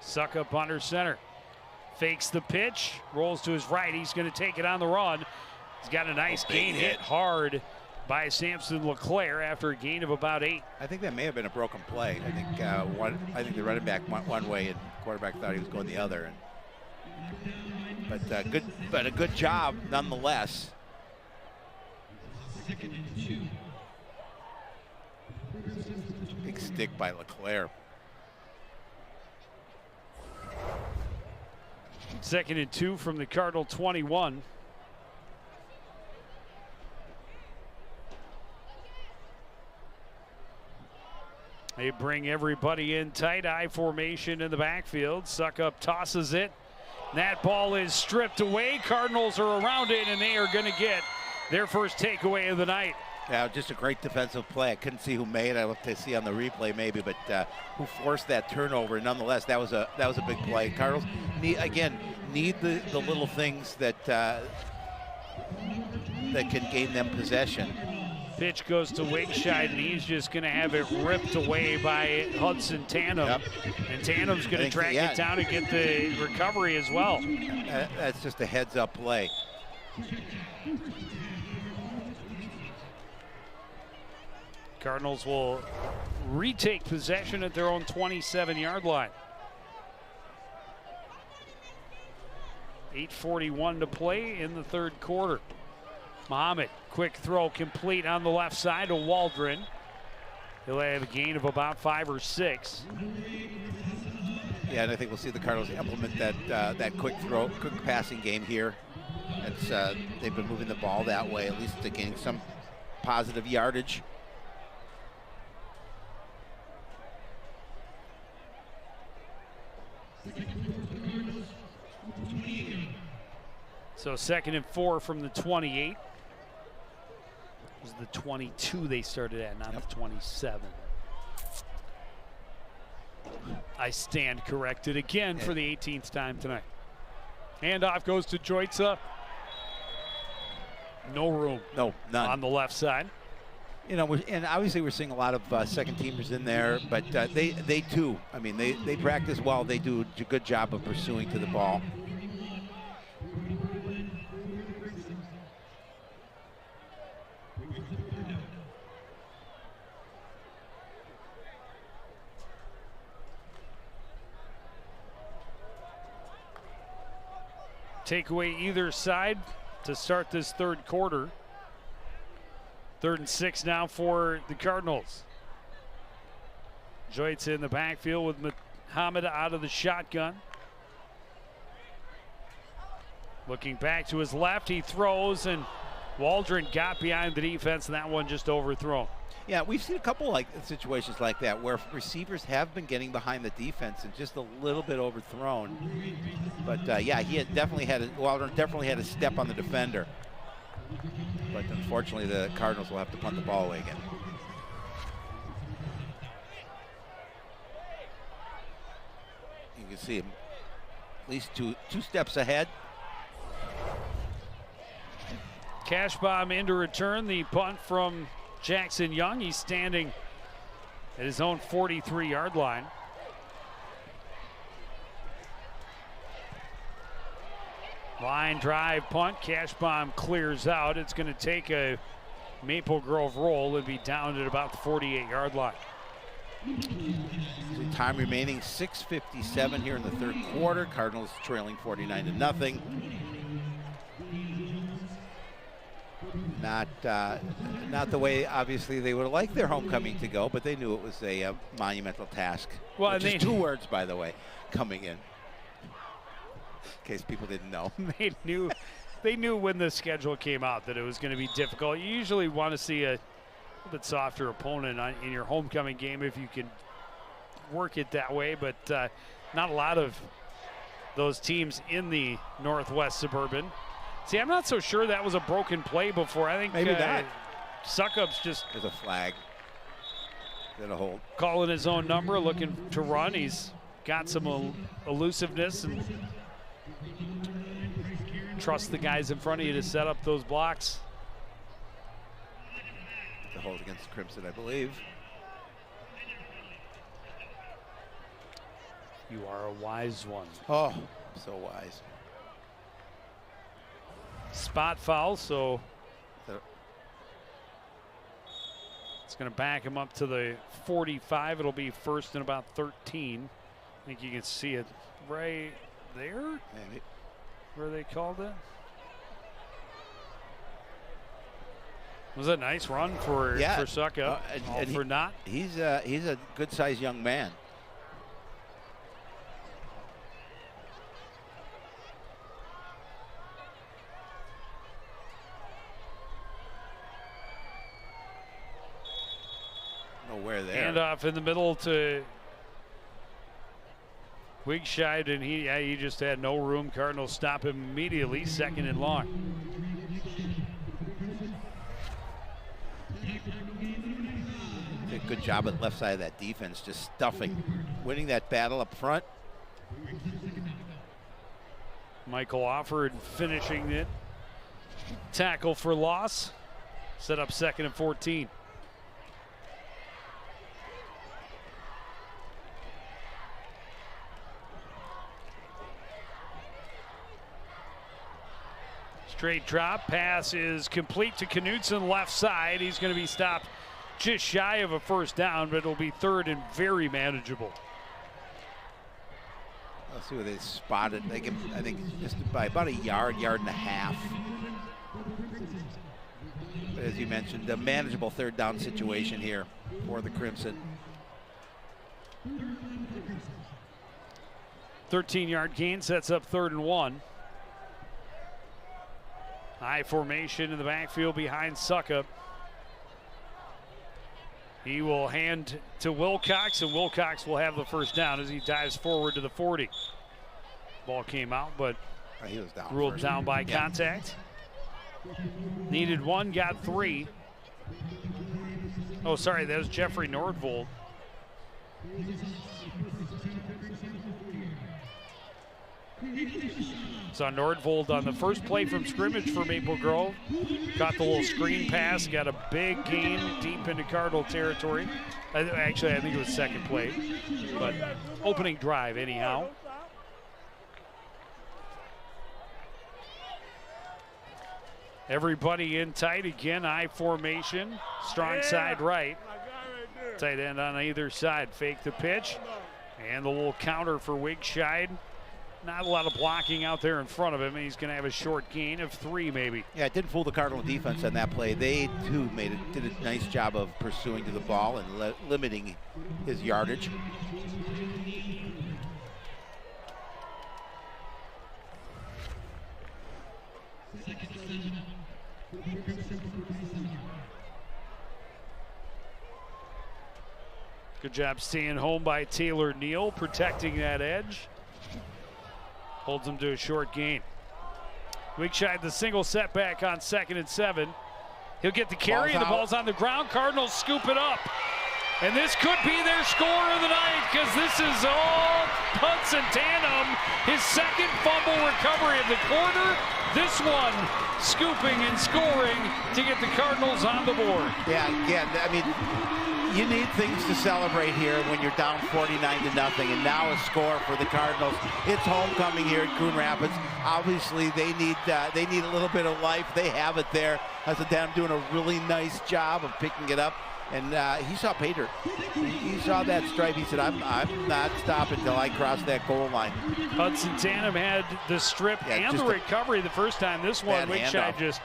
Suckup under center. Fakes the pitch, rolls to his right. He's going to take it on the run. He's got a nice gain hit hard by Samson LeClaire after a gain of about 8. I think that may have been a broken play. I think the running back went one way and the quarterback thought he was going the other. But a good job nonetheless. Big stick by LeClaire. 2nd and 2 from the Cardinal 21. They bring everybody in tight eye formation in the backfield. Suckup tosses it. That ball is stripped away. Cardinals are around it, and they are going to get their first takeaway of the night. Yeah, just a great defensive play. I couldn't see who made it. I'll have to see on the replay maybe, but who forced that turnover. Nonetheless, that was a big play. Cardinals need the little things that can gain them possession. Pitch goes to Wigscheid, and he's just going to have it ripped away by Hudson Tandem. Yep. And Tandem's going to track it down and get the recovery as well. That's just a heads-up play. Cardinals will retake possession at their own 27-yard line. 8:41 to play in the third quarter. Muhammad, quick throw complete on the left side to Waldron. He'll have a gain of about 5 or 6. Yeah, and I think we'll see the Cardinals implement that quick passing game here. They've been moving the ball that way, at least to gain some positive yardage. So 2nd and 4 from the 28. It was the 22 they started at, not the 27. I stand corrected again for the 18th time tonight. Handoff goes to Joitza. No room. No, none. On the left side. You know, and obviously we're seeing a lot of second teamers in there, but they too, I mean, they practice well. They do a good job of pursuing to the ball. Takeaway either side to start this third quarter. 3rd and 6 now for the Cardinals. Joitza in the backfield with Muhammad out of the shotgun. Looking back to his left, he throws, and Waldron got behind the defense, and that one just overthrown. Yeah, we've seen a couple situations like that where receivers have been getting behind the defense and just a little bit overthrown. But yeah, Waldron definitely had a step on the defender. But unfortunately, the Cardinals will have to punt the ball away again. You can see him at least two steps ahead. Cashbomb into return, the punt from Jackson Young. He's standing at his own 43-yard line. Line drive punt. Cashbomb clears out. It's going to take a Maple Grove roll and be down at about the 48-yard line. Time remaining, 6:57 here in the third quarter. Cardinals trailing 49-0. Not the way, obviously, they would have liked their homecoming to go, but they knew it was a monumental task. Well, which is 2 words, by the way, coming in case people didn't know. They knew when the schedule came out that it was going to be difficult. You usually want to see a little bit softer opponent in your homecoming game if you can work it that way, but not a lot of those teams in the Northwest Suburban. See, I'm not so sure that was a broken play before. I think maybe not. Suckup's just there's a flag. Then a hold. Calling his own number, looking to run. He's got some elusiveness and Trust the guys in front of you to set up those blocks. The hold against Crimson, I believe. You are a wise one. Oh, so wise. Spot foul, so So- it's going to back him up to the 45. It'll be first and about 13. I think you can see it right there Maybe. where they called it. Was a nice run for Suckup. And for not. He's a good-sized young man. Nowhere there. Handoff in the middle to Wigscheid, and he just had no room. Cardinals stop him immediately, second and long. Did a good job at left side of that defense, just stuffing, winning that battle up front. Michael Offord finishing it. Tackle for loss. Set up second and 14. Straight drop. Pass is complete to Knutson, left side. He's going to be stopped just shy of a first down, but it'll be third and very manageable. Let's see where they spotted. They can, I think, just by about a yard and a half. But as you mentioned, a manageable third down situation here for the Crimson. 13-yard gain sets up third and 1. High formation in the backfield behind Suckup. He will hand to Wilcox, and Wilcox will have the first down as he dives forward to the 40. Ball came out, but He was down ruled first. down by contact. Needed one, got 3. Oh, sorry, that was Jeffrey Nordvold. Saw Nordvold on the first play from scrimmage for Maple Grove. Caught the little screen pass, got a big gain deep into Cardinal territory. Actually, I think it was second play, but opening drive anyhow. Everybody in tight again, I formation, strong side right. Tight end on either side, fake the pitch, and the little counter for Wigscheid. Not a lot of blocking out there in front of him. He's going to have a short gain of 3 maybe. Yeah, it didn't fool the Cardinal defense on that play. They, too, did a nice job of pursuing to the ball and limiting his yardage. Good job staying home by Taylor Neal, protecting that edge. Holds him to a short gain. Wigscheid the single setback on 2nd and 7. He'll get the carry, and the ball's on the ground. Cardinals scoop it up. And this could be their score of the night, because this is all punts and tandem. His second fumble recovery of the quarter. This one scooping and scoring to get the Cardinals on the board. Yeah, I mean, you need things to celebrate here when you're down 49-0, and now a score for the Cardinals. It's homecoming here at Coon Rapids. Obviously, they need a little bit of life. They have it there. As a down doing a really nice job of picking it up. And he saw Pater. He saw that stripe. He said, I'm not stopping until I cross that goal line. Hudson Tatum had the strip and the recovery the first time. This one, Wigscheid just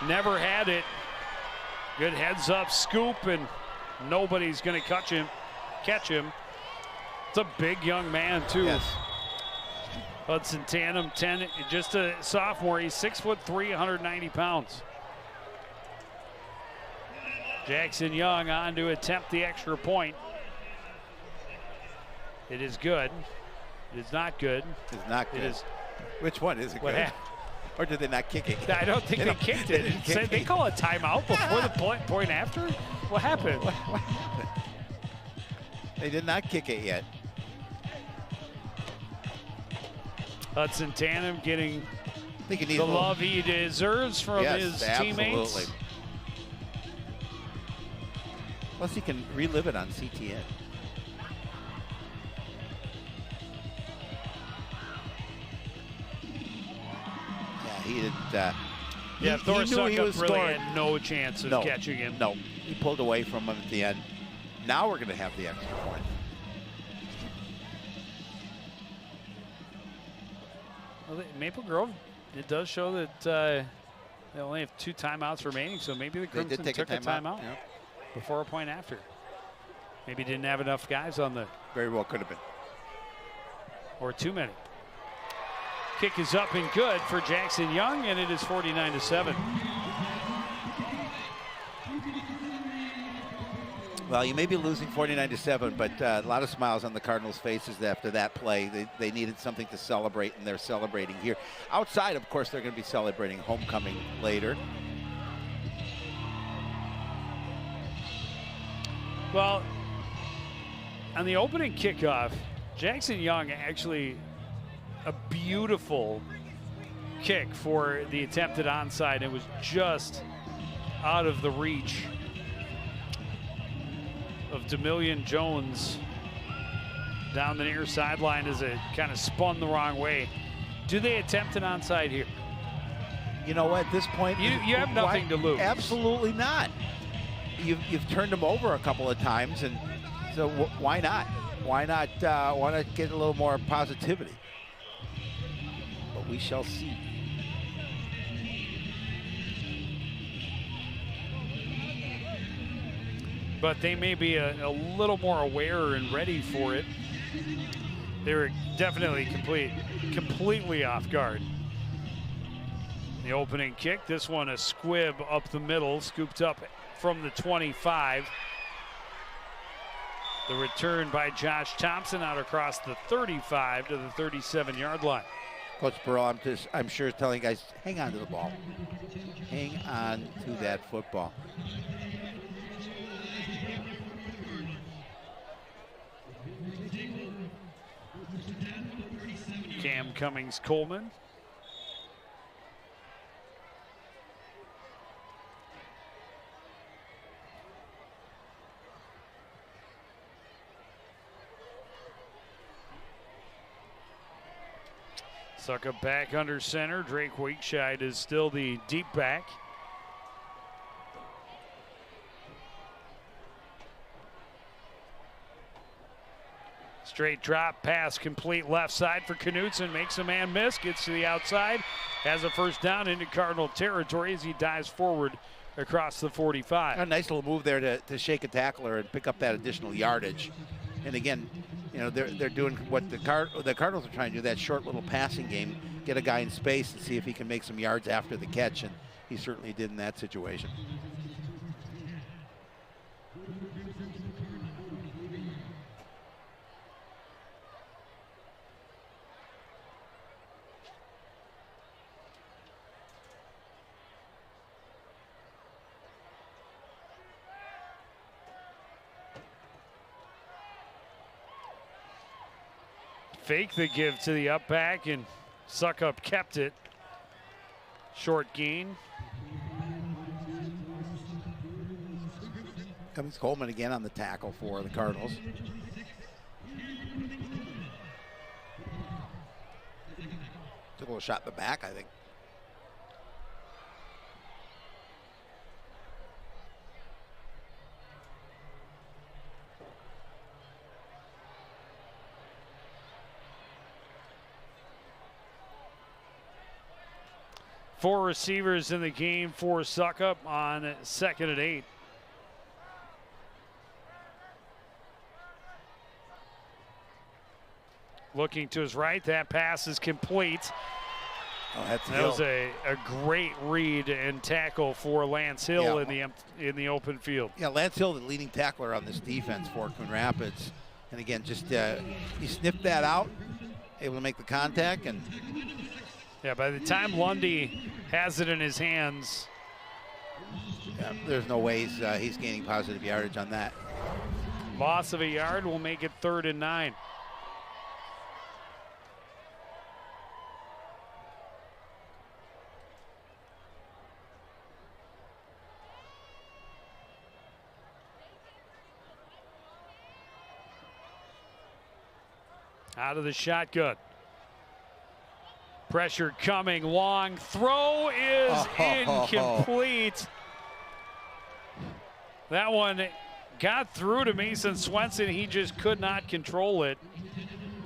never had it. Good heads up scoop, and nobody's going to catch him. It's a big young man, too. Yes. Hudson Tatum, just a sophomore. He's 6'3", 190 pounds. Jackson Young on to attempt the extra point. It is good. It is not good. It's not good. It is. Which one is it good? Or did they not kick it? I don't think they kicked it. They call a timeout before the point after? What happened? What happened? They did not kick it yet. Hudson Tannen getting I think he needs the a little- love he deserves from Yes, his absolutely. teammates. Plus, he can relive it on CTN. Yeah, he didn't. Yeah, Thor he knew he Suckup was really scoring. had no chance of catching him. No, he pulled away from him at the end. Now we're going to have the extra point. Well, Maple Grove, it does show that they only have 2 timeouts remaining, so maybe the They did Crimson take took a a timeout. timeout Yep. before a point after. Maybe didn't have enough guys on the, Very well could have been. or too many. Kick is up and good for Jackson Young, and it is 49-7. Well, you may be losing 49-7, but a lot of smiles on the Cardinals' faces after that play. They needed something to celebrate, and they're celebrating here. Outside, of course, they're going to be celebrating homecoming later. Well, on the opening kickoff, Jackson Young actually a beautiful kick for the attempted onside. It was just out of the reach of DeMillion Jones down the near sideline as it kind of spun the wrong way. Do they attempt an onside here? You know what? At this point, You have nothing to lose. Absolutely not. You've turned them over a couple of times, and so why not? Why not get a little more positivity? But we shall see. But they may be a little more aware and ready for it. They were definitely completely off guard. The opening kick, this one a squib up the middle, scooped up from the 25. The return by Josh Thompson out across the 35 to the 37-yard line. Coach Burrell, I'm sure is telling guys, hang on to the ball. Hang on to that football. Cam Cummings-Coleman. Suckup back under center. Drake Weekshide is still the deep back. Straight drop pass complete left side for Knutson. Makes a man miss. Gets to the outside. Has a first down into Cardinal territory as he dives forward across the 45. A nice little move there to shake a tackler and pick up that additional yardage. And again, you know, they're doing what the Cardinals are trying to do, that short little passing game, get a guy in space and see if he can make some yards after the catch, and he certainly did in that situation. Fake the give to the up back, and Suckup kept it. Short gain. Cummings Coleman again on the tackle for the Cardinals. Took a little shot in the back, I think. Four receivers in the game for Suckup on 2nd and 8. Looking to his right, that pass is complete. Oh, that's that was a great read and tackle for Lance Hill in the open field. Yeah, Lance Hill, the leading tackler on this defense for Coon Rapids. And again, just he sniffed that out, able to make the contact, and yeah, by the time Lundy has it in his hands, yeah, there's no ways he's gaining positive yardage on that. Loss of a yard will make it 3rd and 9. Out of the shotgun. Pressure coming, long throw is incomplete. That one got through to Mason Swenson. He just could not control it.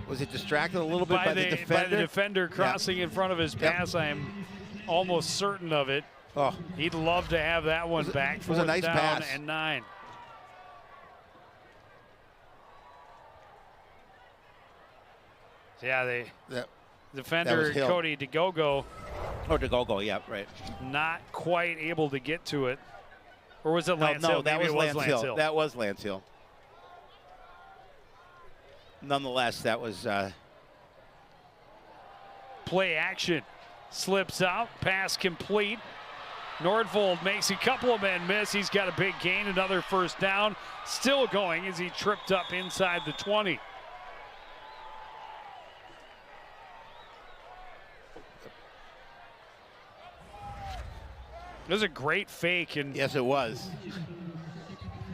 Was it distracted a little bit by the defender? By the defender crossing in front of his pass. I am almost certain of it. Oh, He'd love to have that one back. It was a nice down pass. And 9. Yeah, defender Cody DeGogo. Oh, DeGogo, yeah, right. Not quite able to get to it. Or was it Lance Hill? No, that Maybe was it Lance Hill. That was Lance Hill. Nonetheless, that was play action. Slips out, pass complete. Nordvold makes a couple of men miss. He's got a big gain, another first down. Still going as he tripped up inside the 20. It was a great fake, and yes, it was.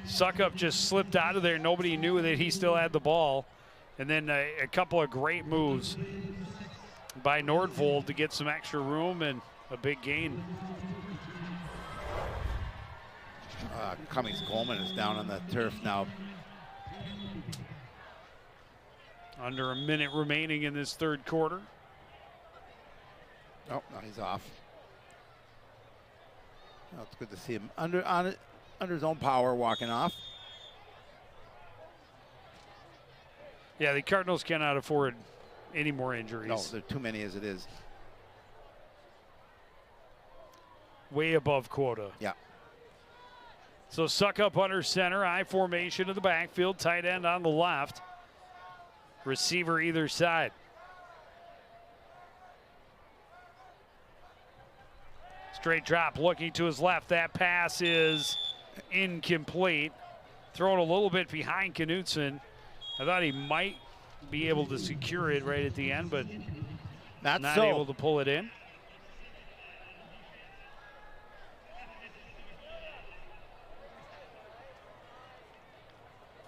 Suckup just slipped out of there. Nobody knew that he still had the ball. And then a couple of great moves by Nordvold to get some extra room and a big gain. Cummings Coleman is down on the turf now. Under a minute remaining in this third quarter. Oh, no, he's off. Oh, it's good to see him under his own power walking off. Yeah, the Cardinals cannot afford any more injuries. No, there are too many as it is. Way above quota. Yeah. So Suckup under center, I formation of the backfield, tight end on the left. Receiver either side. Straight drop looking to his left. That pass is incomplete. Thrown a little bit behind Knutson. I thought he might be able to secure it right at the end, but not able to pull it in.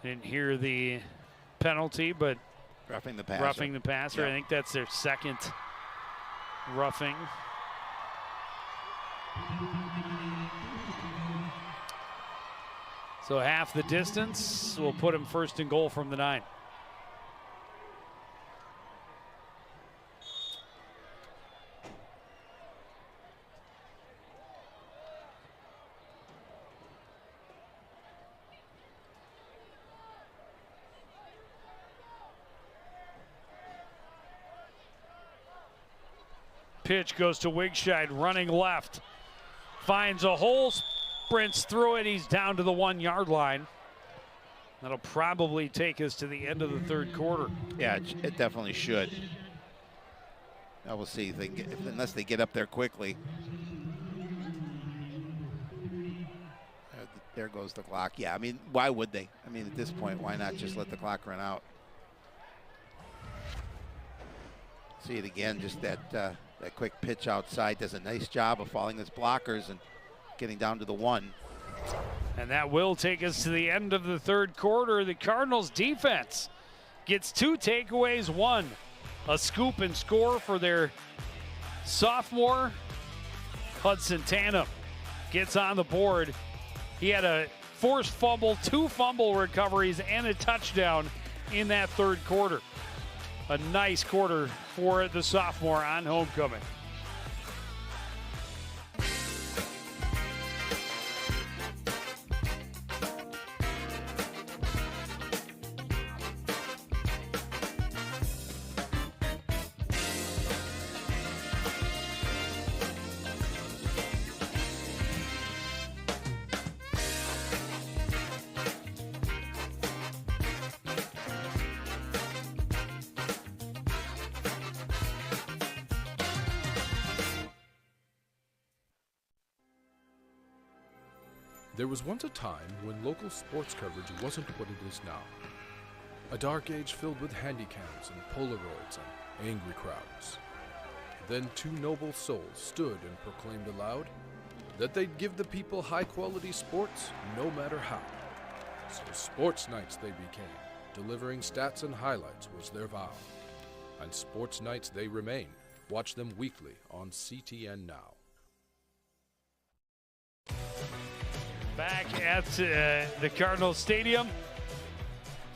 Didn't hear the penalty, but roughing the passer. Roughing the passer. Yep. I think that's their second roughing. So half the distance will put him first and goal from the 9. Pitch goes to Wigscheid, running left. Finds a hole, sprints through it. He's down to the 1 yard line. That'll probably take us to the end of the third quarter. Yeah, it definitely should. Now we'll see unless they get up there quickly. There goes the clock. Yeah, I mean, why would they? I mean, at this point, why not just let the clock run out? See it again, just that quick pitch outside does a nice job of following his blockers and getting down to the 1. And that will take us to the end of the third quarter. The Cardinals defense gets 2 takeaways, 1 a scoop and score for their sophomore. Hudson Tatum gets on the board. He had a forced fumble, 2 fumble recoveries, and a touchdown in that third quarter. A nice quarter for the sophomore on homecoming. There was once a time when local sports coverage wasn't what it is now. A dark age filled with handycams and Polaroids and angry crowds. Then 2 noble souls stood and proclaimed aloud that they'd give the people high-quality sports no matter how. So sports nights they became, delivering stats and highlights was their vow. And sports nights they remain. Watch them weekly on CTN Now. Back at the Cardinals Stadium.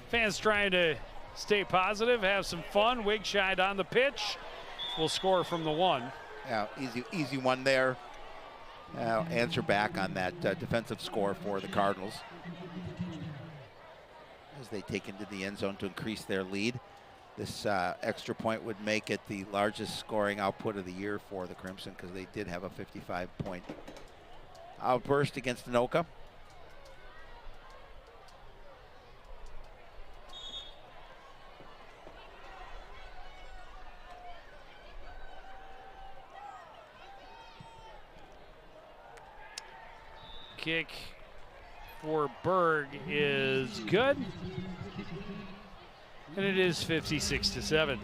Fans trying to stay positive, have some fun. Wigshide on the pitch. Will score from the one. Yeah, easy one there. Answer back on that defensive score for the Cardinals as they take into the end zone to increase their lead. This extra point would make it the largest scoring output of the year for the Crimson because they did have a 55-point outburst against Anoka. Kick for Berg is good. And it is 56-7.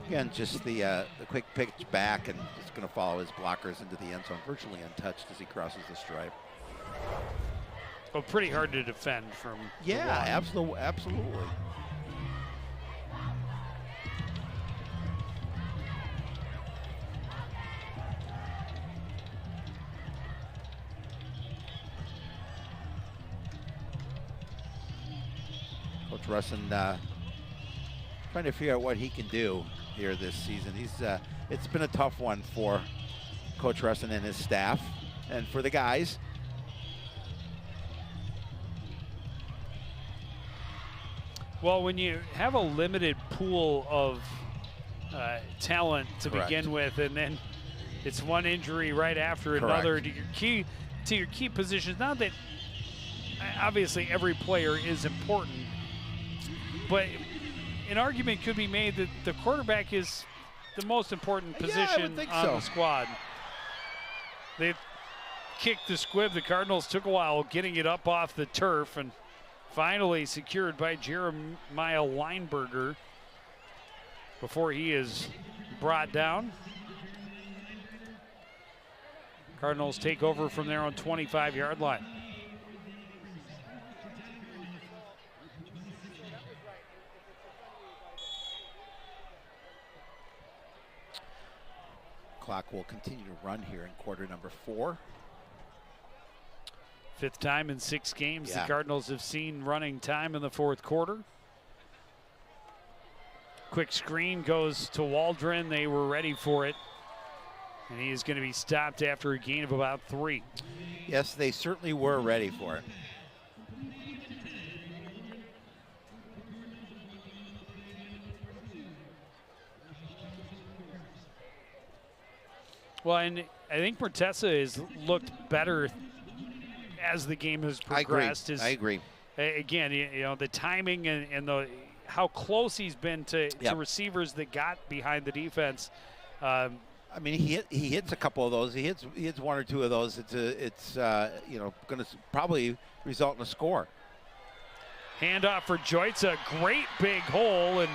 Again, just the quick pitch back and just going to follow his blockers into the end zone, virtually untouched as he crosses the stripe. Well, pretty hard to defend from. Yeah, absolutely. Coach Russin trying to figure out what he can do here this season. It's been a tough one for Coach Russin and his staff, and for the guys. Well, when you have a limited pool of talent to Correct. begin with, and then it's one injury right after another to your key positions. Not that obviously every player is important, but an argument could be made that the quarterback is the most important position on the squad. They kicked the squib. The Cardinals took a while getting it up off the turf, and finally secured by Jeremiah Lineberger before he is brought down. Cardinals take over from their own 25-yard line. Clock will continue to run here in quarter number 4. Fifth time in 6 games Yeah. the Cardinals have seen running time in the fourth quarter. Quick screen goes to Waldron. They were ready for it. And he is going to be stopped after a gain of about 3. Yes, they certainly were ready for it. Well, and I think Mortessa has looked better as the game has progressed. I agree. Again, you know, the timing and the how close he's been to receivers that got behind the defense. I mean, he hits a couple of those. He hits 1 or 2 of those. It's you know, going to probably result in a score. Handoff for Joyce, a great big hole, and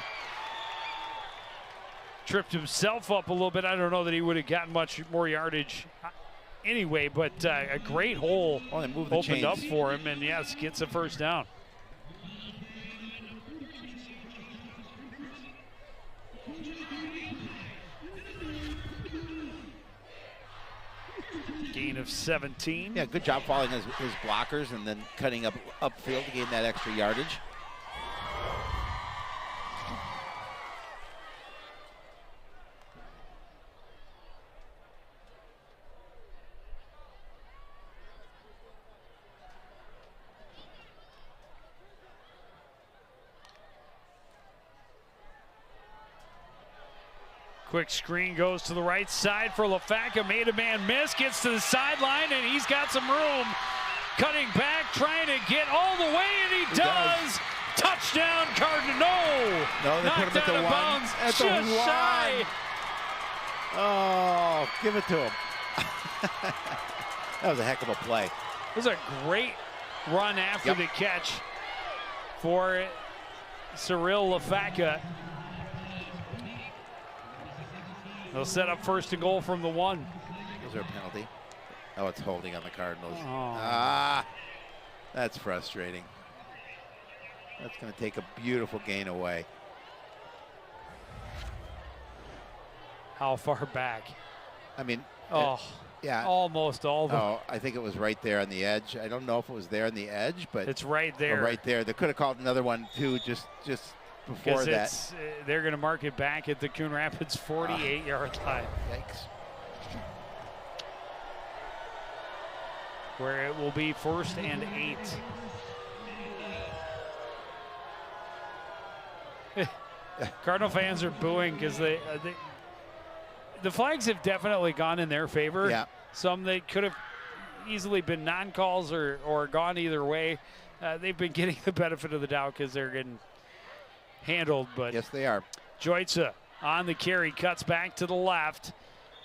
tripped himself up a little bit. I don't know that he would have gotten much more yardage anyway, but a great hole opened up for him, and yes, gets a first down. Gain of 17. Yeah, good job following his blockers and then cutting upfield to gain that extra yardage. Quick screen goes to the right side for LaFaca. Made a man miss, gets to the sideline, and he's got some room. Cutting back, trying to get all the way, and he does. Touchdown, Cardinals. No, they put him at the 1. Bounds, at the 1. Shy. Oh, give it to him. That was a heck of a play. It was a great run after the catch for Cyril LaFaca. They'll set up 1st and goal from the 1. Was there a penalty? Oh, it's holding on the Cardinals. Oh. That's frustrating. That's going to take a beautiful gain away. How far back? I mean, Oh, yeah. almost all the. Oh, I think it was right there on the edge. I don't know if it was there on the edge, but It's right there. right there. They could have called another one too, just before that. They're going to mark it back at the Coon Rapids 48-yard line, Yikes. where it will be 1st and 8. Cardinal fans are booing because the flags have definitely gone in their favor. Yeah. Some that could have easily been non-calls or gone either way. They've been getting the benefit of the doubt because they're getting handled. But Yes, they are. Joitza on the carry, cuts back to the left,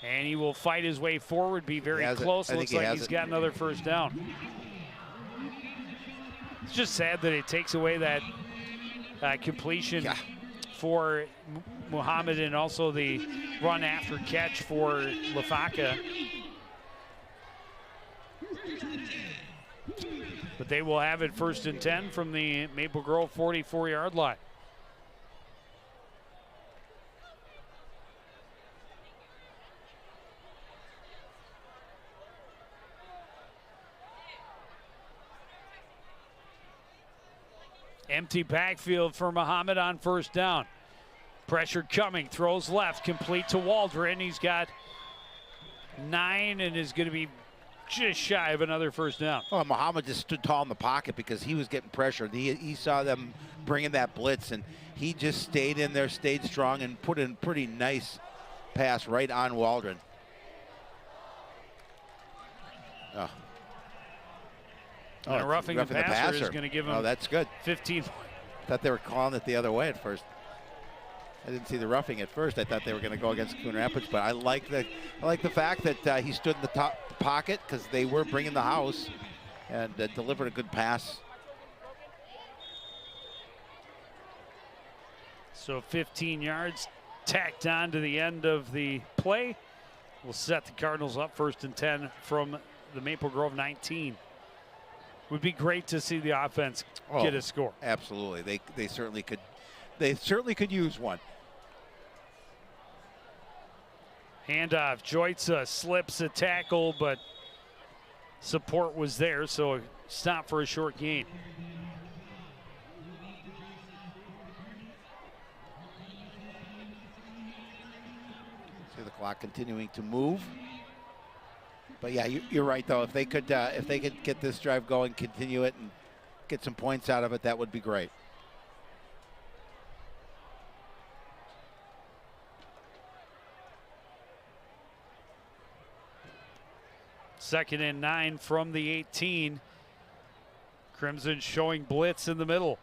and he will fight his way forward, be very has it. close. I think Looks he like has he's it. got another first down. It's just sad that it takes away that completion Yeah. for Muhammad and also the run after catch for Lafaka. But they will have it 1st and 10 from the Maple Grove 44-yard line. Empty backfield for Muhammad on 1st down. Pressure coming, throws left, complete to Waldron. He's got 9 and is going to be just shy of another 1st down. Well, Muhammad just stood tall in the pocket because he was getting pressured. He saw them bringing that blitz, and he just stayed in there, stayed strong, and put in a pretty nice pass right on Waldron. Oh. And a roughing the passer is going to give him. Oh, that's good. 15. Thought they were calling it the other way at first. I didn't see the roughing at first. I thought they were going to go against Coon Rapids, but I like the fact that he stood in the top pocket because they were bringing the house and delivered a good pass. So 15 yards tacked on to the end of the play will set the Cardinals up 1st and 10 from the Maple Grove 19. Would be great to see the offense get a score. Absolutely, they certainly could. They certainly could use one. Handoff. Joitza slips a tackle, but support was there, so a stop for a short gain. See the clock continuing to move. But yeah, you're right though. If they could get this drive going, continue it, and get some points out of it, that would be great. Second and 9 from the 18. Crimson showing blitz in the middle.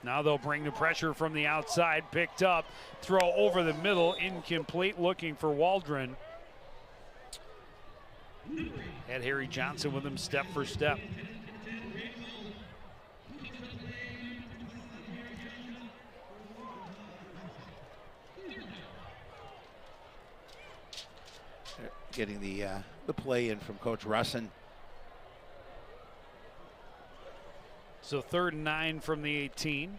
Now they'll bring the pressure from the outside, picked up, throw over the middle, incomplete, looking for Waldron. Had Harry Johnson with him step for step. Getting the play in from Coach Russin. So 3rd and 9 from the 18.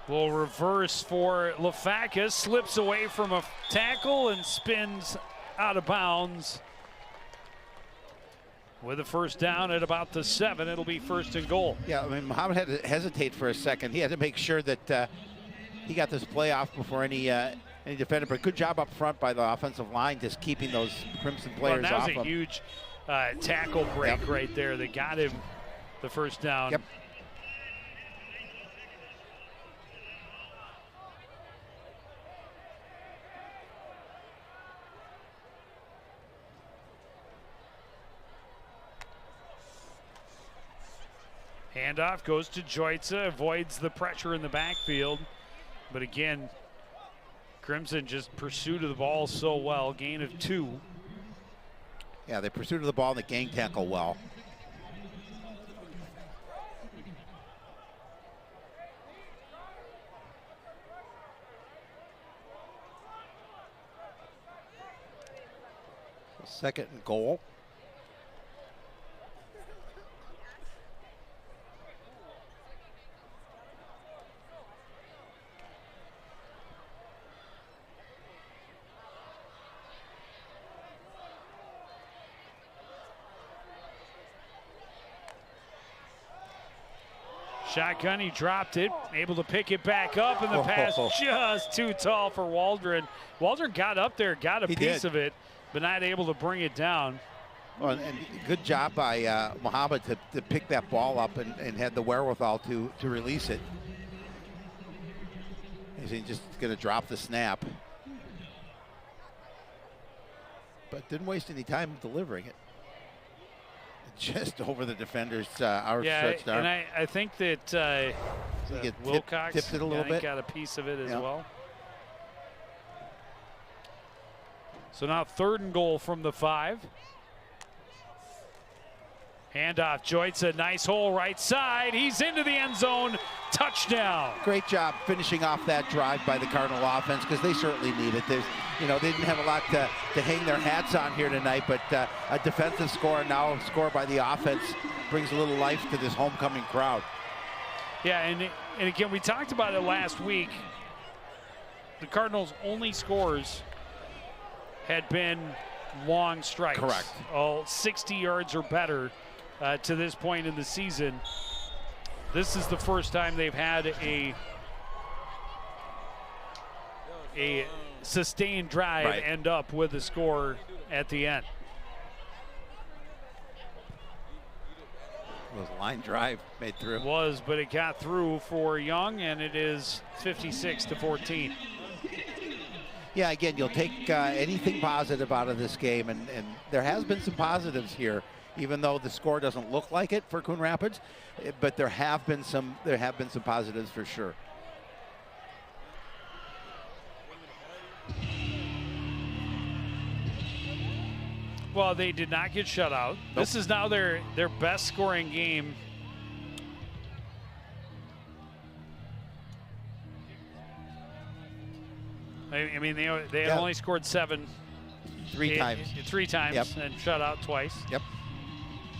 Will reverse for Lafaka, slips away from a tackle and spins out of bounds. With a 1st down at about the 7, it'll be 1st and goal. Yeah, I mean, Muhammad had to hesitate for a second. He had to make sure that he got this play off before any defender. But good job up front by the offensive line, just keeping those Crimson players off. Well, that was him. a huge tackle break right there that got him the 1st down. Yep. Handoff goes to Joitza, avoids the pressure in the backfield. But again, Crimson just pursued of the ball so well, gain of 2. Yeah, they pursued the ball and the gang tackle well. 2nd and goal. Shotgun, he dropped it, able to pick it back up, and the pass just too tall for Waldron. Waldron got up there, got a piece of it, but not able to bring it down. Well, and good job by Muhammad to pick that ball up and had the wherewithal to release it. He's just going to drop the snap. But didn't waste any time delivering it. Just over the defender's outstretched arm. And I think that Wilcox tipped it a little bit. Got a piece of it as well. So now 3rd and goal from the 5. Handoff, Joyce, a nice hole right side. He's into the end zone. Touchdown. Great job finishing off that drive by the Cardinal offense, because they certainly need it. They didn't have a lot to hang their hats on here tonight, but a defensive score, now score by the offense, brings a little life to this homecoming crowd. Yeah, and again, we talked about it last week. The Cardinals' only scores had been long strikes. Correct. All 60 yards or better to this point in the season. This is the first time they've had a sustained drive end up with a score at the end. It was a line drive made through. It was, but it got through for Young, and it is 56-14. Yeah, again, you'll take anything positive out of this game, and there has been some positives here, even though the score doesn't look like it for Coon Rapids, but there have been some positives for sure. Well, they did not get shut out. Nope. This is now their best scoring game. I mean, they had only scored 7. Three times. Three times, and shut out twice. Yep.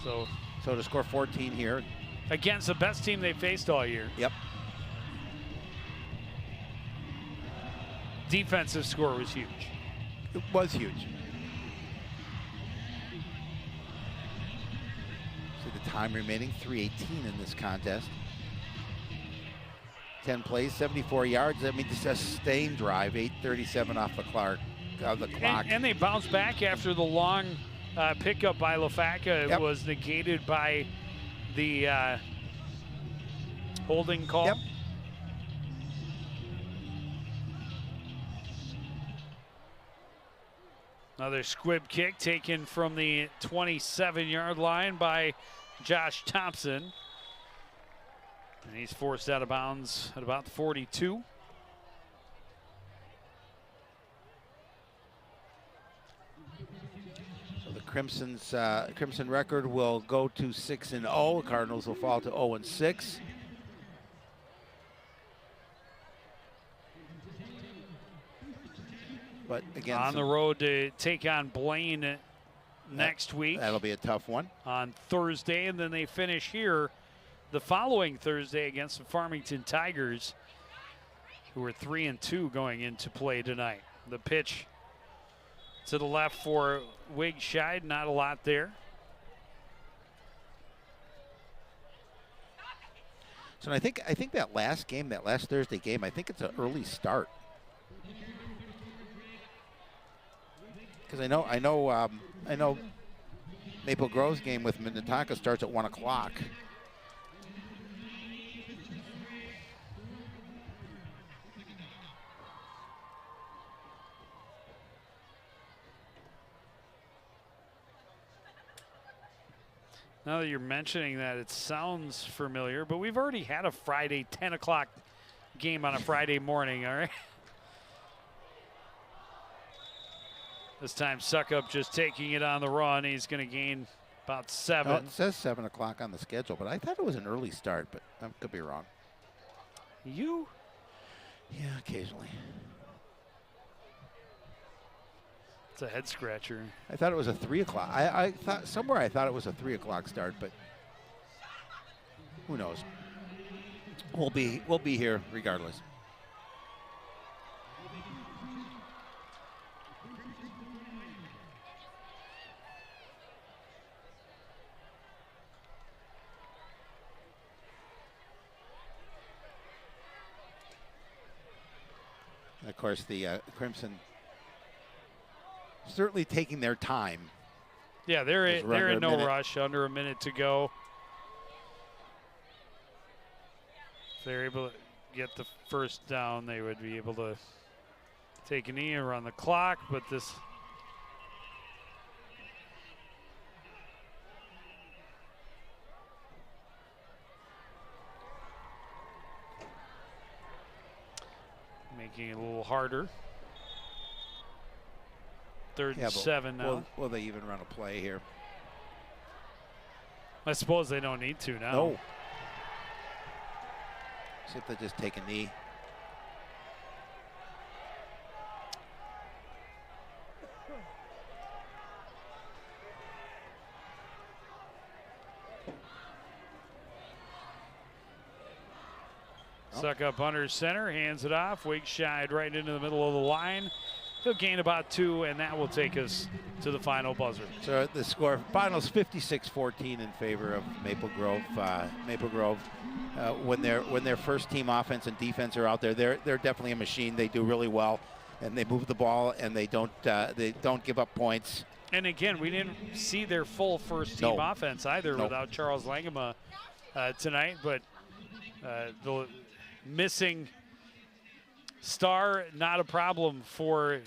So to score 14 here. Against the best team they faced all year. Yep. Defensive score was huge. It was huge. So the time remaining, 3:18 in this contest. 10 plays, 74 yards. I mean, just a sustained drive, 8:37 off the clock. And they bounced back after the long pickup by LaFaca. It was negated by the holding call. Yep. Another squib kick taken from the 27-yard line by Josh Thompson. And he's forced out of bounds at about 42. So the Crimson record will go to 6-0. Cardinals will fall to 0-6. But again, on the road to take on Blaine next week. That'll be a tough one. On Thursday, and then they finish here the following Thursday against the Farmington Tigers, who are 3-2 going into play tonight. The pitch to the left for Wig Scheid, not a lot there. So I think that last Thursday game, I think it's an early start. Because I know Maple Grove's game with Minnetonka starts at 1 o'clock. Now that you're mentioning that, it sounds familiar, but we've already had a Friday 10 o'clock game on a Friday morning, all right? This time Suckup just taking it on the run. He's going to gain about 7. No, it says 7 o'clock on the schedule, but I thought it was an early start, but I could be wrong. You? Yeah, occasionally. It's a head scratcher. I thought it was a 3 o'clock. I thought somewhere I thought it was a 3 o'clock start, but who knows? We'll be here regardless. And of course, the Crimson certainly taking their time. Yeah, they're in no rush. Under a minute to go. If they're able to get the first down, they would be able to take a knee and run the clock. But this. Making it a little harder. Third and 7 now. Will they even run a play here? I suppose they don't need to now. No. See if they just take a knee. Suck up under center, hands it off. Wake shied right into the middle of the line. He'll gain about 2, and that will take us to the final buzzer. So the score finals 56-14 in favor of Maple Grove. When their first team offense and defense are out there, they're definitely a machine. They do really well, and they move the ball, and they don't give up points. And again, we didn't see their full first team offense either without Charles Langema tonight, but the missing star, not a problem for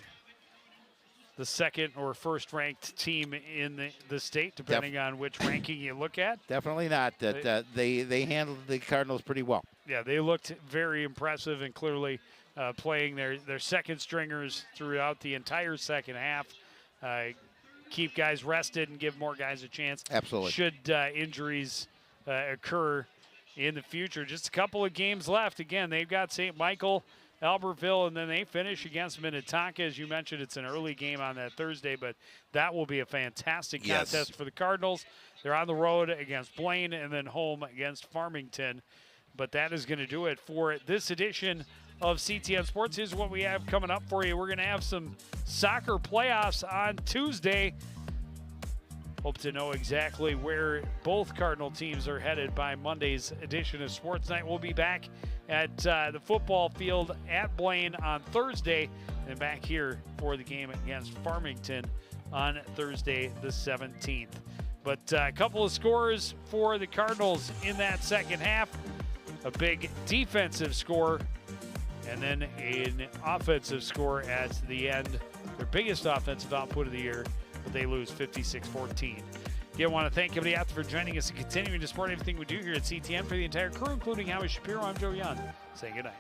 the second or first ranked team in the state, depending on which ranking you look at. Definitely not. They handled the Cardinals pretty well. Yeah, they looked very impressive and clearly playing their second stringers throughout the entire second half. Keep guys rested and give more guys a chance. Absolutely. Should injuries occur in the future. Just a couple of games left. Again, they've got St. Michael, Albertville, and then they finish against Minnetonka. As you mentioned, it's an early game on that Thursday, but that will be a fantastic contest for the Cardinals. They're on the road against Blaine and then home against Farmington. But that is going to do it for this edition of CTN Sports. Here's what we have coming up for you. We're going to have some soccer playoffs on Tuesday. Hope to know exactly where both Cardinal teams are headed by Monday's edition of Sports Night. We'll be back at the football field at Blaine on Thursday and back here for the game against Farmington on Thursday the 17th. But a couple of scores for the Cardinals in that second half. A big defensive score and then an offensive score at the end. Their biggest offensive output of the year. But they lose 56-14. Again, I want to thank everybody out there for joining us and continuing to support everything we do here at CTN. For the entire crew, including Howie Shapiro, I'm Joe Young, saying good night.